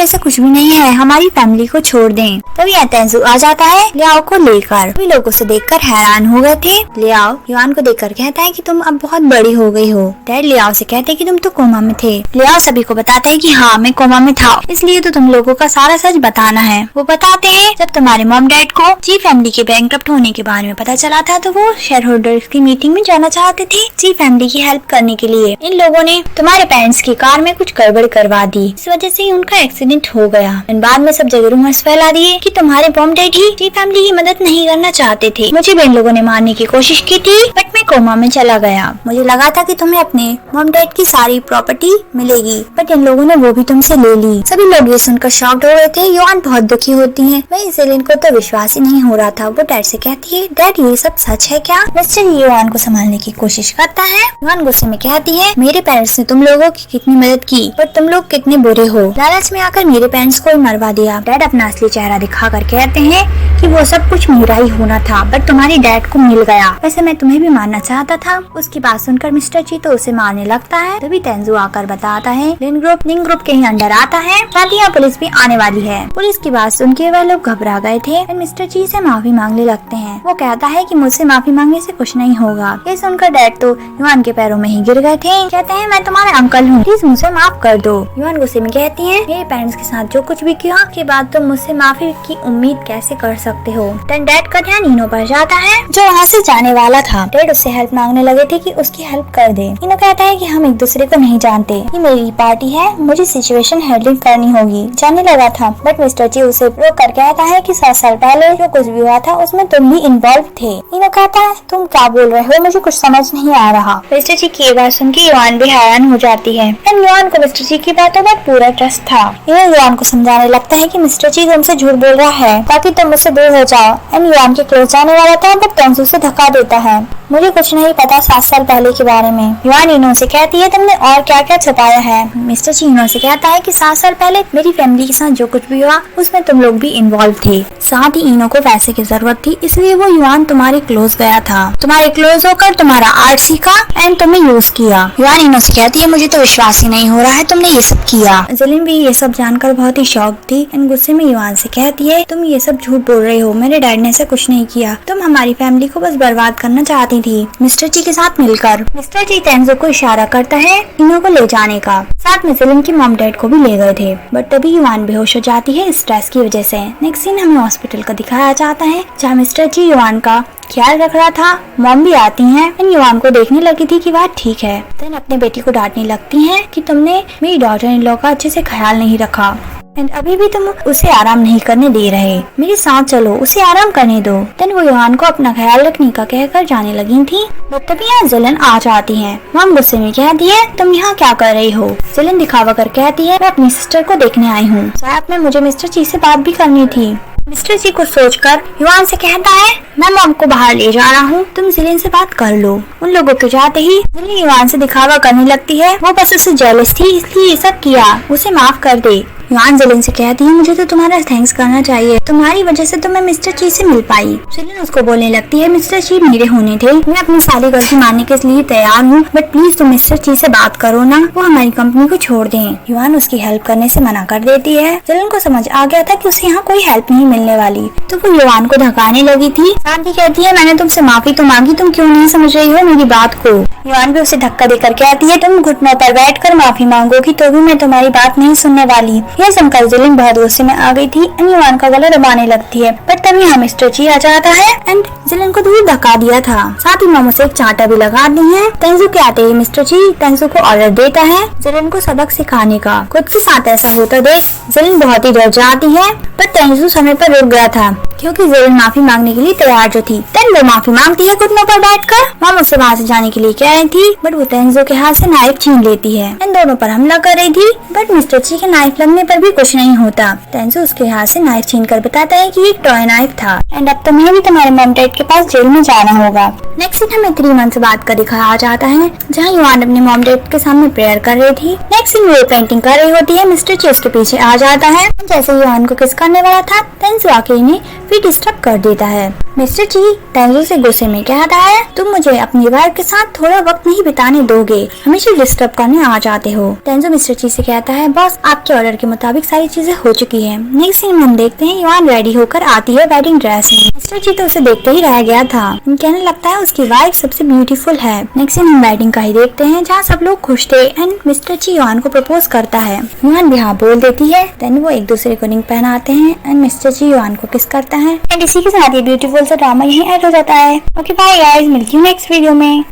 ऐसा कुछ भी नहीं है, हमारी फैमिली को छोड़ दें। तभी तेंजू आ जाता है लियाओ को लेकर। सभी लोग उसे देखकर हैरान हो गए थे। लियाओ युआन को देखकर कहता है कि तुम अब बहुत बड़ी हो गई हो। डैड लियाओ से कहते हैं कि तुम तो कोमा में थे। लियाओ सभी को बताता है कि हाँ मैं कोमा में था, इसलिए तो तुम लोगों का सारा सच बताना है। वो बताते हैं, जब तुम्हारे मॉम डैड को जी फैमिली के बैंकरप्ट होने के बारे में पता चला था तो वो शेयर होल्डर्स की मीटिंग में जाना चाहते थे जी फैमिली की हेल्प करने के लिए। इन लोगों ने तुम्हारे पेरेंट्स की कार में कुछ गड़बड़ करवा दी, इस वजह से ही उनका एक्सीडेंट हो गया। बाद में सब जगह रूमर्स फैला दिए कि तुम्हारे मॉम डैड ही जी फैमिली की मदद नहीं करना चाहते थे। मुझे भी इन लोगों ने मारने की कोशिश की थी, बट मैं कोमा में चला गया। मुझे लगा था कि तुम्हें अपने मॉम डैड की सारी प्रॉपर्टी मिलेगी, बट इन लोगों ने वो भी तुमसे ले ली। सभी लोग ये सुनकर शॉक्ड हो गए थे। युआन बहुत दुखी होती है। वहीं जिलिन को तो विश्वास ही नहीं हो रहा था। वो डैड से कहती है, डैड ये सब सच है क्या? मिस्टर युआन को संभालने की कोशिश करता है। युआन गुस्से में कहती है, मेरे पेरेंट्स ने तुम लोगों की कितनी मदद की, बट तुम लोग कितने बुरे हो। लालच में आकर मेरे पेरेंट्स को मरवा दिया। डैड अपना असली चेहरा दिखाकर कहते हैं कि वो सब कुछ मेरा ही होना था, बट तुम्हारी डैड को मिल गया। वैसे मैं तुम्हें भी मारना चाहता था। उसकी बात सुनकर मिस्टर ची तो उसे मारने लगता है। तभी तेंजू आकर बताता है, लिन ग्रुप के ही अंडर आता है, साथ ही यहाँ पुलिस भी आने वाली है। पुलिस की बात सुन के वह लोग घबरा गए थे। मिस्टर ची से माफी मांगने लगते हैं। वो कहता है कि मुझसे माफी मांगने से कुछ नहीं होगा। ये सुनकर डैड तो युआन के पैरों में ही गिर गए थे। कहते हैं, मैं तुम्हारा अंकल हूँ, प्लीज मुझे माफ कर दो। युआन गुस्से में कहती है, मेरे पेरेंट्स के साथ जो कुछ भी किया के बाद तुम मुझसे माफी की उम्मीद कैसे कर सकते हो। डैड का ध्यान इनो पर जाता है जो वहाँ से जाने वाला था। डैड उससे हेल्प मांगने लगे थे कि उसकी हेल्प कर दे। इनो कहता है कि हम एक दूसरे को नहीं जानते, ये मेरी पार्टी है, मुझे सिचुएशन हैंडलिंग करनी होगी। जाने लगा था, बट मिस्टर जी उसे रोक कर कहता है कि 7 साल पहले जो कुछ भी हुआ था उसमें तुम भी इन्वॉल्व थे। इनो कहता है, तुम क्या बोल रहे हो, मुझे कुछ समझ नहीं आ रहा। मिस्टर जी की बात सुन के युआन भी हैरान हो जाती है। युआन को मिस्टर जी की बातों पर पूरा ट्रस्ट था। इनो युआन को समझाने लगता है कि मिस्टर जी तुमसे झूठ बोल रहा है ताकि तुम मुझसे दूर हो जाओ। युआन के क्लोज जाने वाला था, बट तेंजू से धक्का देता है। मुझे कुछ नहीं पता 7 साल पहले के बारे में। युआन इनो से कहती है, तुमने और क्या क्या छुपाया है। मिस्टर जी इनो से कहता है कि 7 साल पहले मेरी फैमिली के साथ जो कुछ भी हुआ उसमें तुम लोग भी इन्वॉल्व थे। साथ ही इनो को पैसे की जरूरत थी, इसलिए वो युआन तुम्हारे क्लोज गया था। तुम्हारे क्लोज होकर तुम्हारा आर्ट सीखा एंड तुम्हें यूज किया। युआन इनो से कहती है, मुझे तो विश्वास ही नहीं हो रहा है तुमने ये सब किया। जिलिन भी ये सब जानकर बहुत ही शॉक थी एंड गुस्से में युआन से कहती है, तुम ये सब झूठ बोल रहे हो, मेरे डैड ने ऐसा कुछ नहीं किया, तुम हमारी फैमिली को बस बर्बाद करना चाहती थी मिस्टर जी के साथ मिलकर। मिस्टर जी तेंजू को इशारा करता है इनो को ले जाने का। साथ में जिलिन की मॉम डैड को भी ले गए थे, बट तभी युआन बेहोश हो जाती है स्ट्रेस की वजह से। नेक्स्ट सीन हमें हॉस्पिटल का दिखाया जाता है, जहाँ मिस्टर जी युआन का ख्याल रख रहा था। मॉम भी आती हैं एंड युआन को देखने लगी थी कि वह ठीक है। देन अपने बेटी को डांटने लगती हैं कि तुमने मेरी डॉटर इन लॉ का अच्छे से ख्याल नहीं रखा एंड अभी भी तुम उसे आराम नहीं करने दे रहे। मेरे साथ चलो, उसे आराम करने दो। देन वो युआन को अपना ख्याल रखने का कहकर जाने लगी थी, बट तभी यहाँ जिलिन आ जाती है। मॉम गुस्से में कहती है, तुम यहाँ क्या कर रही हो। जिलिन दिखावा कर कहती है, मैं अपनी सिस्टर को देखने आई हूँ, साथ में मुझे मिस्टर जी से बात भी करनी थी। मिस्टर जी को सोचकर युआन से कहता है, मैं मॉम को बाहर ले जा रहा हूँ, तुम जिलिन से बात कर लो। उन लोगों के जाते ही जिलिन युआन से दिखावा करने लगती है, वो बस उससे जेलस थी इसलिए ये सब किया, उसे माफ कर दे। युआन जिलिन से कहती है मुझे तो तुम्हारा थैंक्स करना चाहिए, तुम्हारी वजह से तो मैं मिस्टर ची से मिल पाई। जिलिन उसको बोलने लगती है मिस्टर ची मेरे होने थे, मैं अपनी सारी गलती मानने के लिए तैयार हूँ, बट प्लीज तुम मिस्टर ची से बात करो ना, वो हमारी कंपनी को छोड़ दें। युआन उसकी हेल्प करने से मना कर देती है। जिलिन को समझ आ गया था कि उसे यहाँ कोई हेल्प नहीं मिलने वाली, तो वो युआन को धकाने लगी थी। साथ ही कहती है मैंने तुमसे माफी तो मांगी, तुम क्यों नहीं समझ रही हो मेरी बात को। युआन भी उसे धक्का देकर कहती है तुम घुटनों पर बैठकर माफी मांगोगी तो भी मैं तुम्हारी बात नहीं सुनने वाली। यह सुनकर जिलिन बहुत गुस्से में आ गई थी एंड युआन का गला दबाने लगती है, बट तभी यहाँ मिस्टर ची आ जाता है एंड जिलिन को दूर धक्का दिया था। साथ ही मोमो से एक चांटा भी लगा दी है। तेंजू के आते ही मिस्टर ची तेंजू को ऑर्डर देता है जिलिन को सबक सिखाने का। खुद के साथ ऐसा होता देख जिलिन बहुत ही डर जाती है, पर तेंजू समय पर रुक गया था क्योंकि जिलिन माफी मांगने के लिए तैयार जो थी। वो माफी मांगती है घुटनों पर बैठकर। मोमो से वहाँ से जाने के लिए कह रही थी, बट वो तेंजू के हाथ से नाइफ छीन लेती है। इन दोनों पर हमला कर रही थी, बट मिस्टर ची के नाइफ लगने पर भी कुछ नहीं होता। तेंजू उसके हाथ से नाइफ छीन कर बताता है कि ये एक टॉय नाइफ था एंड अब तुम्हें भी तुम्हारे मॉम डैड के पास जेल में जाना होगा। नेक्स्ट सीन हमें 3 मंथ बाद का दिखाया जाता है, जहाँ युआन अपने मॉम डैड के सामने प्रेयर कर रही थी। नेक्स्ट सीन वो पेंटिंग कर रही होती है, मिस्टर ची उसके पीछे आ जाता है। जैसे युआन को किस करने वाला था, तेंजू आके इन्हें फिर डिस्टर्ब कर देता है। मिस्टर ची तेंजू से गुस्से में कहता है तुम मुझे अपनी वाइफ के साथ थोड़ा वक्त नहीं बिताने दोगे, हमेशा डिस्टर्ब करने आ जाते हो। तेंजू मिस्टर ची से कहता है बॉस आपके ऑर्डर के मुताबिक सारी चीजें हो चुकी है। नेक्स्ट सीन में हम देखते हैं युआन रेडी होकर आती है वेडिंग ड्रेस में। मिस्टर ची तो उसे देखते ही रह गया था, कहने लगता है उसकी वाइफ सबसे ब्यूटीफुल है। नेक्स्ट सीन हम वेडिंग का ही देखते हैं, जहाँ सब लोग खुश थे एंड मिस्टर ची युआन को प्रपोज करता है। युआन भी हाँ बोल देती है। देन वो एक दूसरे को रिंग पहनाते हैं एंड मिस्टर ची युआन को किस करता है एंड इसी के साथ ये ब्यूटीफुल सा ड्रामा यहीं एंड हो जाता है। ओके बाय गाइस, मिलती हूँ नेक्स्ट वीडियो में।